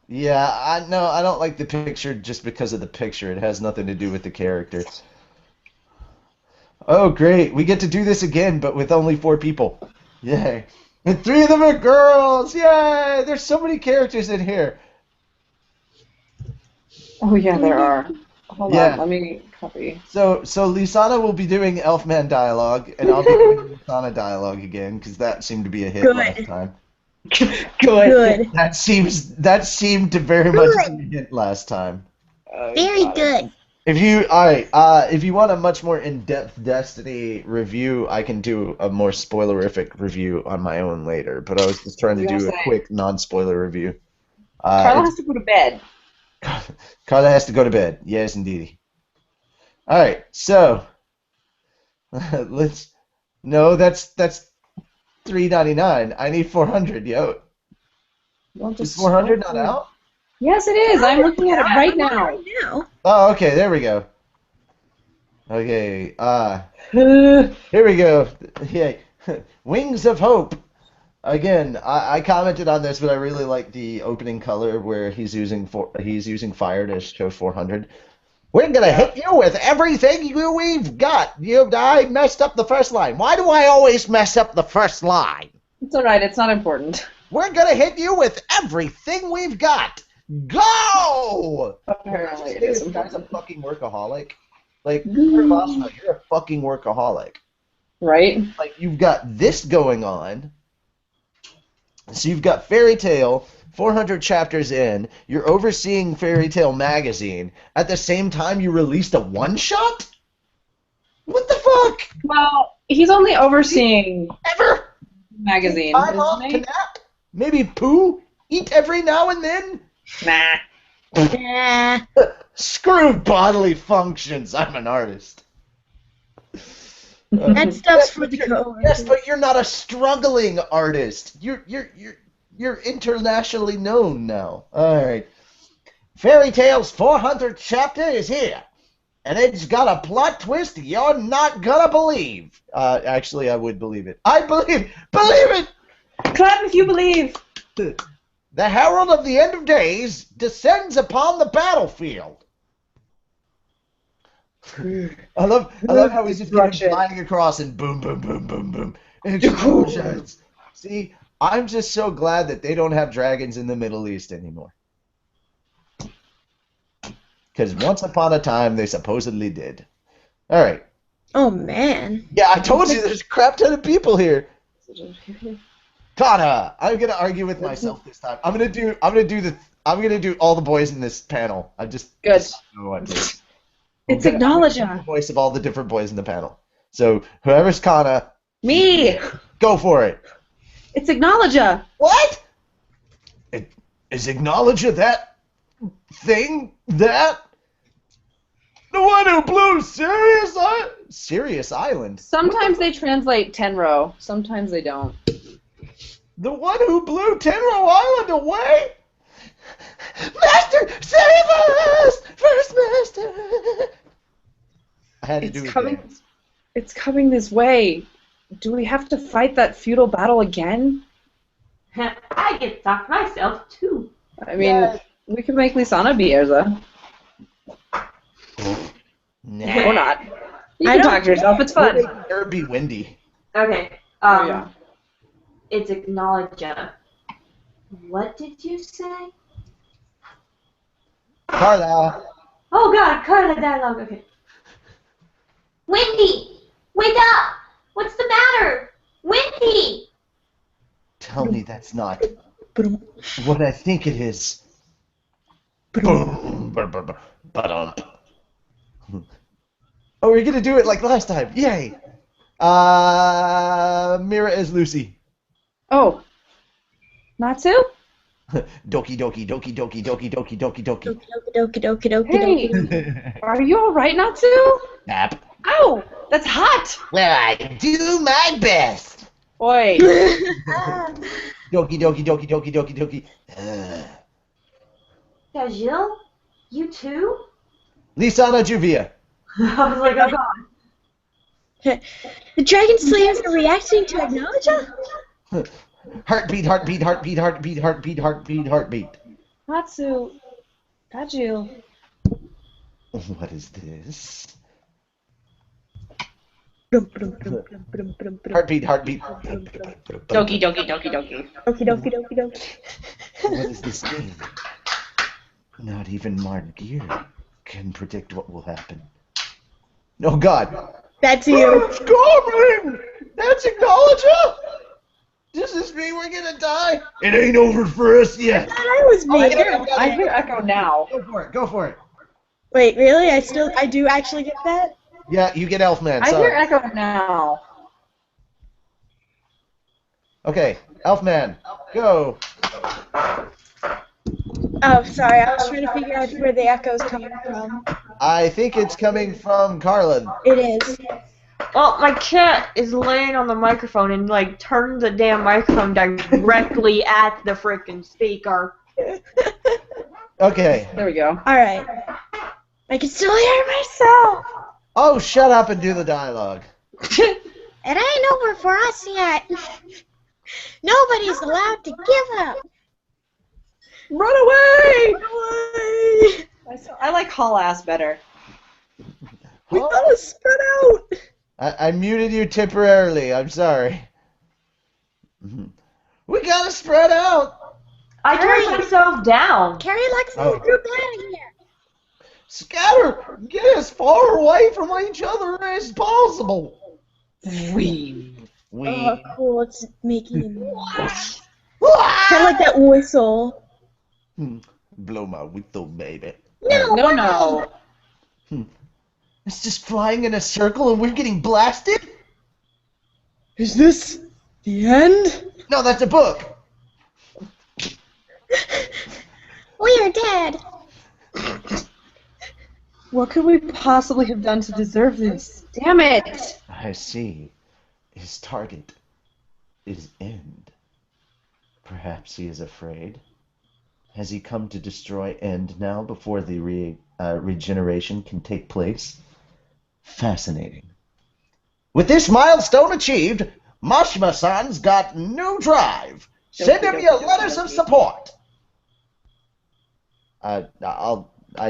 Yeah, I don't like the picture just because of the picture. It has nothing to do with the character. Oh, great. We get to do this again, but with only 4 people. Yay. And 3 of them are girls. Yay! There's so many characters in here. Oh, yeah, there are. Hold Yeah. on, let me copy. So Lisana will be doing Elfman dialogue, and I'll be doing Lisana dialogue again, because that seemed to be a hit Good. last time. Good. That seemed to very much be a hit last time. Very good. If you want a much more in-depth Destiny review, I can do a more spoilerific review on my own later. But I was just trying to do a quick non-spoiler review. Carla has to go to bed. Carla has to go to bed. Yes, indeedy. All right, so let's. No, that's $3.99. I need 400, yo. Is 400 not out? Yes, it is. I'm looking at it right now. Oh, okay, there we go. Okay, here we go. Yeah, Wings of Hope. Again, I commented on this, but I really like the opening color where he's using fire to show 400. We're gonna hit you with everything we've got. I messed up the first line. Why do I always mess up the first line? It's alright, it's not important. We're gonna hit you with everything we've got. Go! Apparently it is This guy's a important. fucking workaholic. Like, you're a fucking workaholic. Right? Like, you've got this going on. So you've got Fairy Tail, 400 chapters in. You're overseeing Fairy Tail magazine. At the same time, you released a one-shot? What the fuck? Well, he's only overseeing Ever? magazine, Time off isn't to he? nap? Maybe poo? Eat every now and then? Nah. Nah. Screw bodily functions. I'm an artist. That stuff's for the coworkers. Yes, but you're not a struggling artist. You're internationally known now. All right. Fairy Tail's 400th chapter is here, and it's got a plot twist you're not gonna believe. Actually, I would believe it. I believe it. Clap if you believe. The Herald of the End of Days descends upon the battlefield. I love how he's just flying across and boom, boom, boom, boom, boom. Explosions. See, I'm just so glad that they don't have dragons in the Middle East anymore. Because once upon a time, they supposedly did. All right. Oh man. Yeah, I told you there's a crap ton of people here. Kana, I'm gonna argue with myself this time. I'm gonna do all the boys in this panel. I just Good. know what to do. It's I'm gonna acknowledge do the voice of all the different boys in the panel. So whoever's Kana, Me. go for it. It's acknowledge. What? Is Acknowledge that thing that? The one who blew serious island. Sometimes they translate Tenro. Sometimes they don't. The one who blew Tenro Island away? Master, save us! First Master! I had to do it. It's coming this way. Do we have to fight that feudal battle again? I get stuck myself too. I mean, we could make Lisana be Erza. Nah. Or not. You can talk to yourself. It's fun. We'll make her be Wendy. Okay. Yeah. It's Acknowledge. What did you say? Carla. Oh God, Carla dialogue. Okay. Wendy, wake up! What's the matter? Wendy! Tell me that's not what I think it is. Boom. Ba-dum. Oh, we're gonna do it like last time. Yay! Mira is Lucy. Oh. Natsu? Doki doki doki doki doki doki doki doki. Doki doki doki Hey, doki. are you alright, Natsu? Nap. Ow! That's hot! Well, I do my best. Oi. Doki doki doki doki doki doki. Gajil? You too? Lisana Juvia. I was like, oh God. The Dragon Slayers are reacting to Acknowledge? Heartbeat, heartbeat, heartbeat, heartbeat, heartbeat, heartbeat, heartbeat. Natsu. Gaju. What is this? Heartbeat, heartbeat. Doki, doki, doki, doki. Doki doki doki doki. What is this game? Not even Margear can predict what will happen. Oh God! That's you. It's coming! That's Acknowledger! Does this mean we're gonna die? It ain't over for us yet. That was me. I hear Echo now. Go for it, go for it. Wait, really? I do actually get that? Yeah, you get Elfman, I hear sorry. Echo now. Okay, Elfman, go. Oh, sorry. I was trying to figure out where the echo's coming from. I think it's coming from Carla. It is. Well, my cat is laying on the microphone and like turned the damn microphone directly at the frickin' speaker. Okay. There we go. Alright. I can still hear myself. Oh, shut up and do the dialogue. It ain't over for us yet. Nobody's allowed to give up. Run away! Run away. I like haul ass better. We gotta spread out. I muted you temporarily. I'm sorry. We gotta spread out. I turned myself down. Carrie likes the group out of here. Scatter. Get as far away from each other as possible. We. Oh, cool. It's making him kind of like that whistle. Blow my whistle, baby. No. It's just flying in a circle and we're getting blasted? Is this the end? No, that's a book. We are dead. What could we possibly have done to deserve this? Damn it! I see. His target is End. Perhaps he is afraid. Has he come to destroy End now before the regeneration can take place? Fascinating. With this milestone achieved, Mashima-san's got new drive. Send him your letters of support. I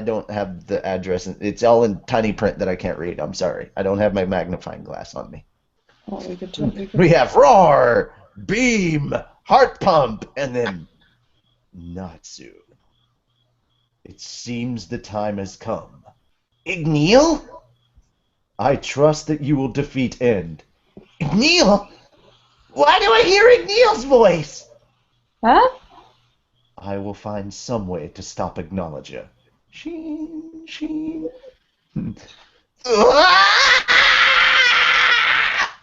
don't have the address. It's all in tiny print that I can't read. I'm sorry. I don't have my magnifying glass on me. Oh, We have Roar, Beam, Heart Pump, and then Natsu. It seems the time has come. Igneel? I trust that you will defeat End. Igneel? Why do I hear Igneel's voice? Huh? I will find some way to stop Acknowledger. Sheen.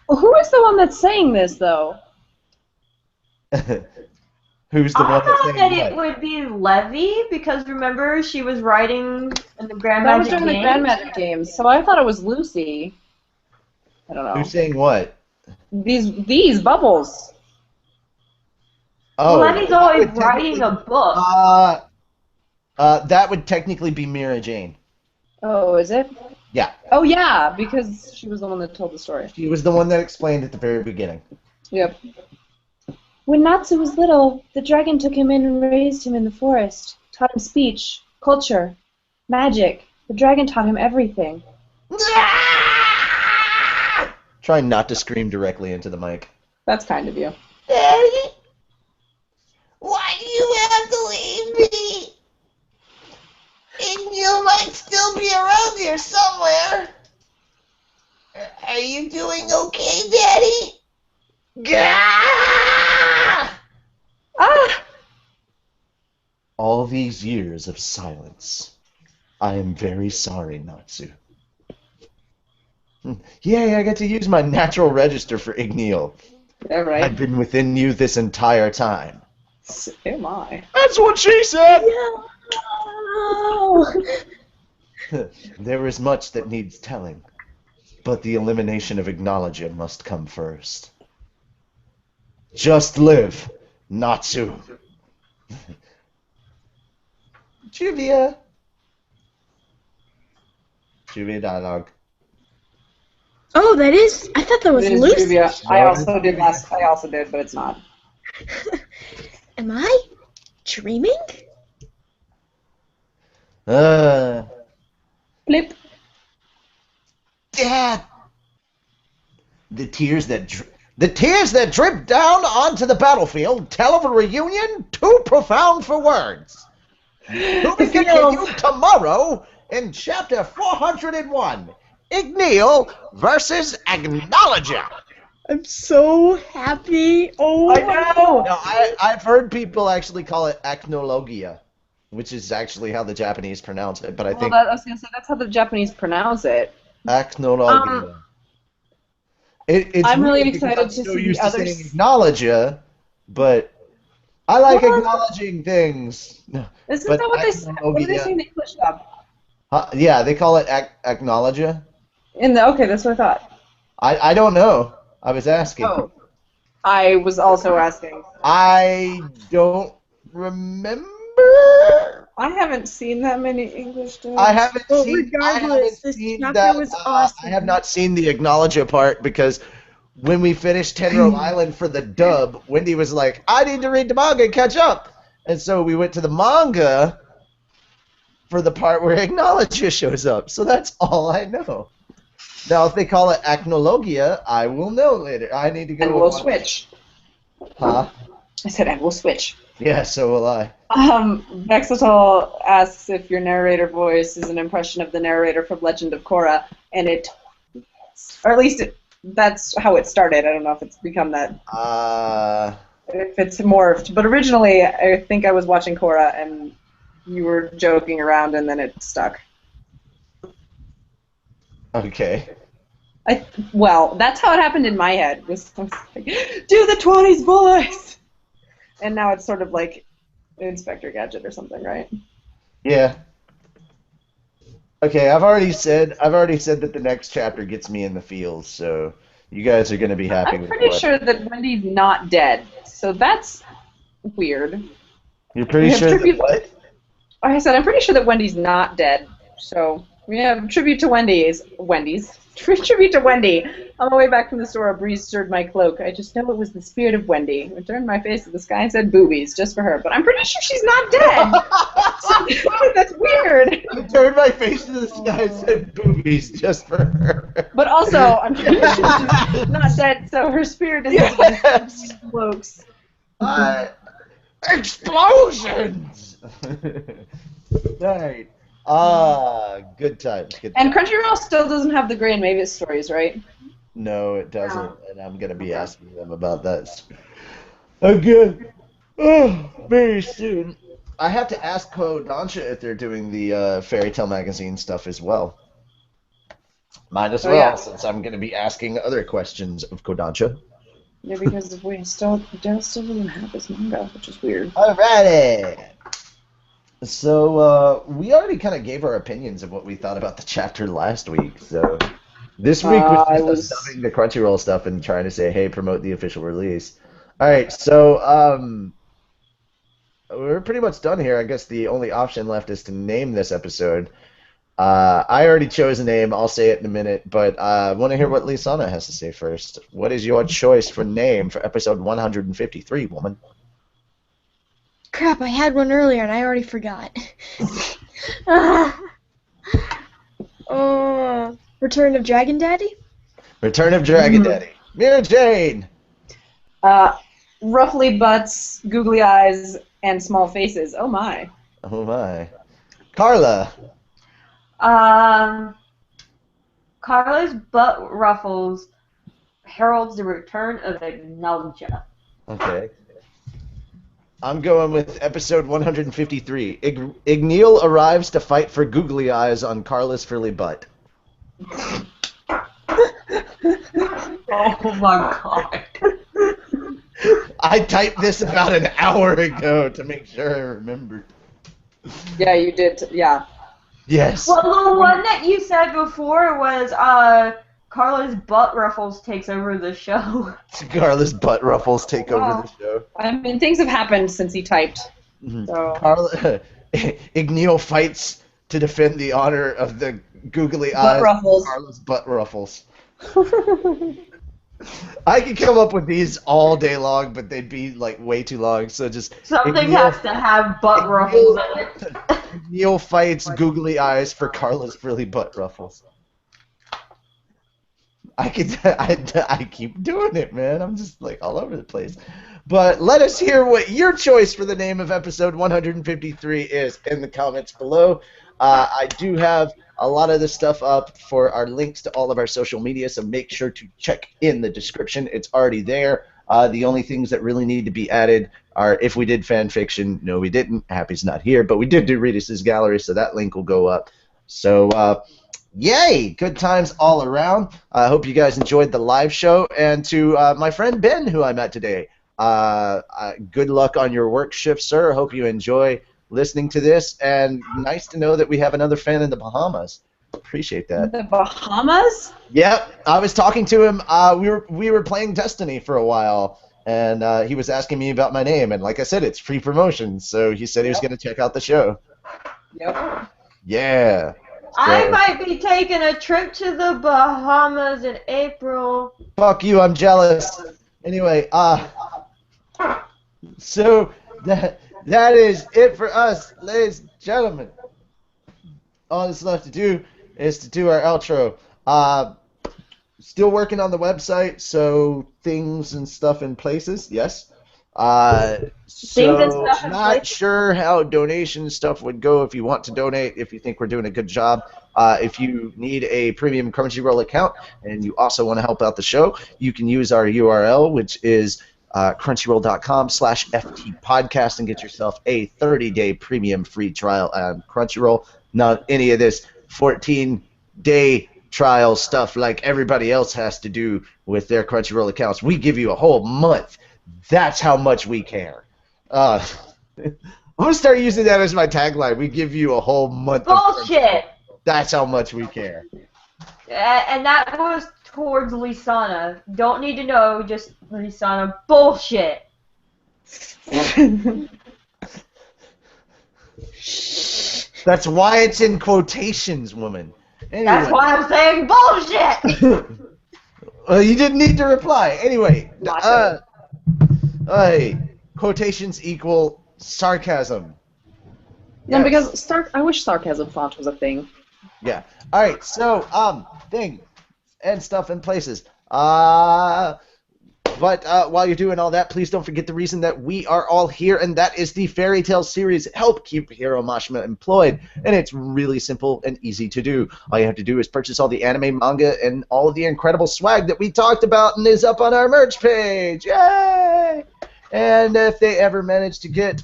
Who is the one that's saying this, though? Who's the I one that's thought saying that it what? would be Levy because remember she was writing in the Grand That was Magic during the Games. Grand Magic games, so I thought it was Lucy. I don't know. Who's saying what? These bubbles. Oh, Well, Levy's that always would writing a technically- book. that would technically be Mira Jane. Oh, is it? Yeah, Oh, yeah, because she was the one that told the story. she was the one that explained at the very beginning. Yep. When Natsu was little, the dragon took him in and raised him in the forest, taught him speech, culture, magic. The dragon taught him everything. Try not to scream directly into the mic. That's kind of you. Daddy, why do you have to leave me? Igneel might still be around here somewhere. Are you doing okay, Daddy? Gah! Ah! All these years of silence. I am very sorry, Natsu. Yay, I get to use my natural register for Igneel. Yeah, right. I've been within you this entire time. So am I. That's what she said! No! There is much that needs telling, but the elimination of Acknowledger must come first. Just live, Natsu. Trivia. Trivia dialogue. Oh, that is. I thought that was It is Lucy. trivia. I also did, but it's not. Am I dreaming? Blip. Dad. The tears that drip down onto the battlefield tell of a reunion too profound for words. To be continued tomorrow in chapter 401. Igneel versus Acknowledger. I'm so happy. Oh, I know. No, I've heard people actually call it Acnologia, which is actually how the Japanese pronounce it, but I think I was gonna say that's how the Japanese pronounce it. Acnologia. It's I'm really weird because excited I'm to so see used the to saying others. Acknowledger, but I like Well, acknowledging things. Isn't But that what they say? What do they Acnologia- say in the English dub? Yeah, they call it Acknowledger. Okay, that's what I thought. I don't know. I was asking. Oh, I was also asking. I don't remember. I haven't seen that many English dubs. I haven't Well, seen. regardless, this chapter that. was awesome. I have not seen the Acknowledger part because when we finished Tenro Island for the dub, Wendy was like, "I need to read the manga and catch up," and so we went to the manga for the part where Acknowledger shows up. So that's all I know. Now, if they call it Acnologia, I will know later. I need to go. And we'll switch. Huh? I said, and we'll switch. Yeah, so will I. Vexitol asks if your narrator voice is an impression of the narrator from Legend of Korra, and it, or at least that's how it started. I don't know if it's become that, if it's morphed. But originally, I think I was watching Korra, and you were joking around, and then it stuck. Okay. Well, that's how it happened in my head. Was I was like, do the 20s voice, and now it's sort of like Inspector Gadget or something, right? Yeah. Okay, I've already said that the next chapter gets me in the feels, so you guys are gonna be happy I'm with pretty what. sure that Wendy's not dead, so that's weird. You're pretty We have sure that tribute- what? Like I said, I'm pretty sure that Wendy's not dead, so we have tribute to Wendy's. Tribute to Wendy. On the way back from the store, a breeze stirred my cloak. I just know it was the spirit of Wendy. I turned my face to the sky and said boobies, just for her. But I'm pretty sure she's not dead. That's weird. I turned my face to the sky and said boobies just for her. But also, I'm pretty sure she's not dead, so her spirit is Yes! cloaks. Explosions! Right. Good times. Good And times. Crunchyroll still doesn't have the Gray and Mavis stories, right? No, it doesn't, and I'm gonna be asking them about that again. Oh, very soon. I have to ask Kodansha if they're doing the Fairy Tale magazine stuff as well. Might as Oh, well, yeah. since I'm gonna be asking other questions of Kodansha. Yeah, because we still doesn't have his manga, which is weird. Alrighty. So we already kind of gave our opinions of what we thought about the chapter last week. So This week was I just us was. stuffing the Crunchyroll stuff and trying to say, hey, promote the official release. All right, so we're pretty much done here. I guess the only option left is to name this episode. I already chose a name. I'll say it in a minute, but I want to hear what Lisana has to say first. What is your choice for name for episode 153, woman? Crap, I had one earlier and I already forgot. Ah. Return of Dragon Daddy? Return of Dragon Daddy. Mira Jane! Roughly butts, googly eyes, and small faces. Oh my. Oh my. Carla! Carla's butt ruffles heralds the return of Igneel. Okay. I'm going with episode 153. Igneel arrives to fight for googly eyes on Carla's frilly butt. Oh my god. I typed this about an hour ago to make sure I remembered. Yeah, you did. Yeah. Yes. Well, the one that you said before was Carla's butt ruffles takes over the show. Carla's butt ruffles take over Wow. the show. I mean, things have happened since he typed. Mhm. So. Carla, Igneel fights to defend the honor of the googly Butt eyes. ruffles. Carla's butt ruffles. I could come up with these all day long, but they'd be like way too long. So just Something Igneel- has to have butt ruffles in it. Igneel fights googly eyes for Carla's frilly butt ruffles. I keep doing it, man. I'm just like all over the place. But let us hear what your choice for the name of episode 153 is in the comments below. I do have a lot of this stuff up for our links to all of our social media, so make sure to check in the description. It's already there. The only things that really need to be added are if we did fan fiction. No, we didn't. Happy's not here, but we did do Reedus' gallery, so that link will go up. So, yay! Good times all around. I hope you guys enjoyed the live show. And to my friend Ben, who I met today, good luck on your work shift, sir. Hope you enjoy listening to this. And nice to know that we have another fan in the Bahamas. Appreciate that. The Bahamas? Yep, I was talking to him. We were playing Destiny for a while, and he was asking me about my name. And like I said, it's free promotion, so he said he was going to check out the show. Yep. Yeah. I So- might be taking a trip to the Bahamas in April. Fuck you, I'm jealous. Anyway, so that is it for us, ladies and gentlemen. All that's left to do is to do our outro. Still working on the website, so things and stuff in places, yes. Things and stuff in Not places? sure how donation stuff would go if you want to donate, if you think we're doing a good job. If you need a premium Crunchyroll account and you also want to help out the show, you can use our URL, which is crunchyroll.com/ftpodcast and get yourself a 30-day premium free trial on Crunchyroll. Not any of this 14-day trial stuff like everybody else has to do with their Crunchyroll accounts. We give you a whole month. That's how much we care. I'm going to start using that as my tagline. We give you a whole month of Bullshit! That's how much we care. And that was towards Lisana. Don't need to know, just Lisana. Bullshit! That's why it's in quotations, woman. Anyway. That's why I'm saying bullshit! Well, you didn't need to reply. Anyway, quotations equal sarcasm. No, Yes. because I wish sarcasm font was a thing. Yeah. All right. So, thing and stuff and places. But while you're doing all that, please don't forget the reason that we are all here, and that is the Fairy Tale series Help Keep Hiro Mashima Employed. And it's really simple and easy to do. All you have to do is purchase all the anime, manga, and all of the incredible swag that we talked about and is up on our merch page. Yay! And if they ever manage to get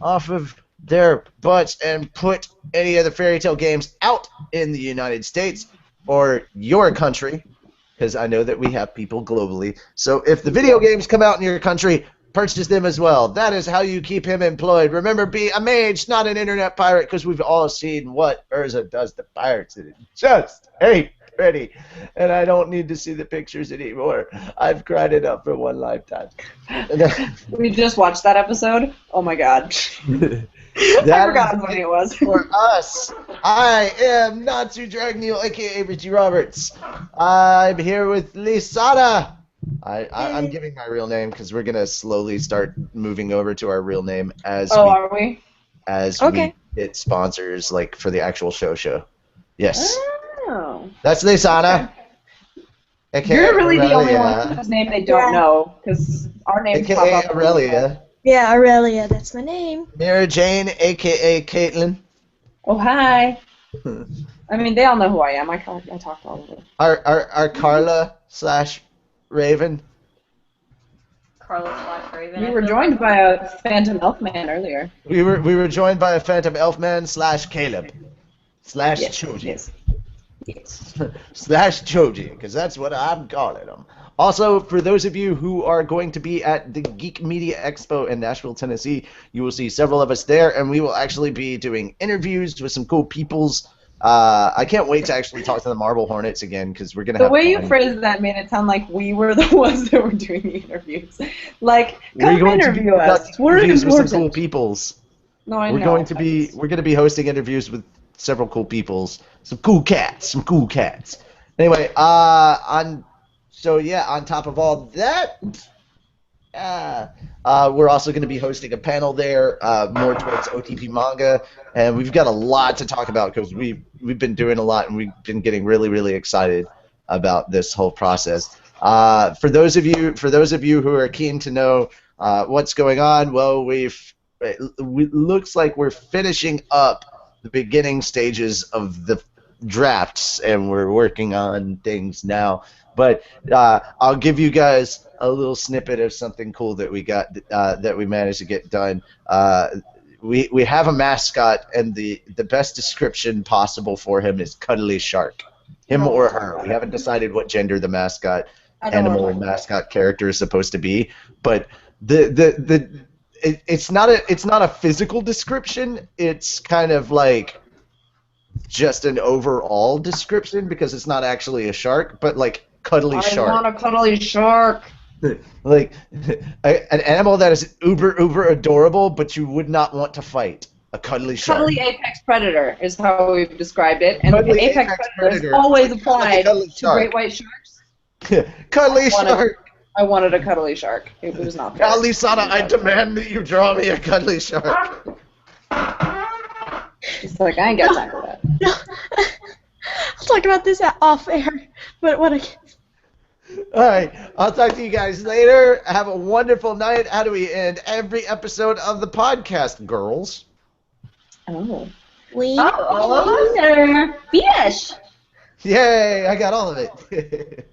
off of their butts and put any of the Fairy Tale games out in the United States or your country, because I know that we have people globally. So if the video games come out in your country, purchase them as well. That is how you keep him employed. Remember, be a mage, not an internet pirate, because we've all seen what Urza does to pirates, and it just ain't already, and I don't need to see the pictures anymore. I've cried enough for one lifetime. We just watched that episode. Oh my god. I That forgot is how funny it it was. for us. I am Natsu Dragneel, aka Richie Roberts. I'm here with Lisana. I'm giving my real name because we're gonna slowly start moving over to our real name as Are we? we get sponsors like for the actual show. Yes, Oh. that's Lisana. AKA You're really the only one Aurelia, whose name they don't know, because our names pop AKA up. Aurelia. Yeah, Aurelia, that's my name. Mira Jane, AKA Caitlin. Oh, hi. I mean, they all know who I am. I talk to all of them. Our Carla / Raven. Carla / Raven. We were joined by a Phantom Elfman earlier. We were joined by a Phantom Elfman / Caleb / Choji Yes. / Choji, because that's what I'm calling them. Also, for those of you who are going to be at the Geek Media Expo in Nashville, Tennessee, you will see several of us there, and we will actually be doing interviews with some cool peoples. I can't wait to actually talk to the Marble Hornets again, because we're going to have The way you fun. phrased that made it sound like we were the ones that were doing the interviews. Like, come We're going to be interview us. conducting We're interviews with some cool important. peoples. No, I We're know. going to be hosting interviews with several cool peoples, some cool cats. Anyway, on top of all that, we're also going to be hosting a panel there, more towards OTP manga, and we've got a lot to talk about because we've been doing a lot and we've been getting really, really excited about this whole process. For those of you who are keen to know what's going on, well, it looks like we're finishing up the beginning stages of the drafts, and we're working on things now. But I'll give you guys a little snippet of something cool that we got that we managed to get done. We have a mascot, and the best description possible for him is Cuddly Shark. Him or her. We haven't decided what gender the mascot animal mascot character is supposed to be, but it's not a physical description. It's kind of like just an overall description because it's not actually a shark, but like cuddly shark. I want a cuddly shark. Like an animal that is uber adorable, but you would not want to fight. A cuddly shark. Cuddly apex predator is how we've described it, and Cuddly the apex predator is always applied to great white sharks. Cuddly shark. I wanted a cuddly shark. It was not fair. Lisana, I demand that you draw me a cuddly shark. It's like, I ain't got time for that. No. I'll talk about this off air. But what Alright, I'll talk to you guys later. Have a wonderful night. How do we end every episode of the podcast, girls? we All of us? fish. Yay, I got all of it.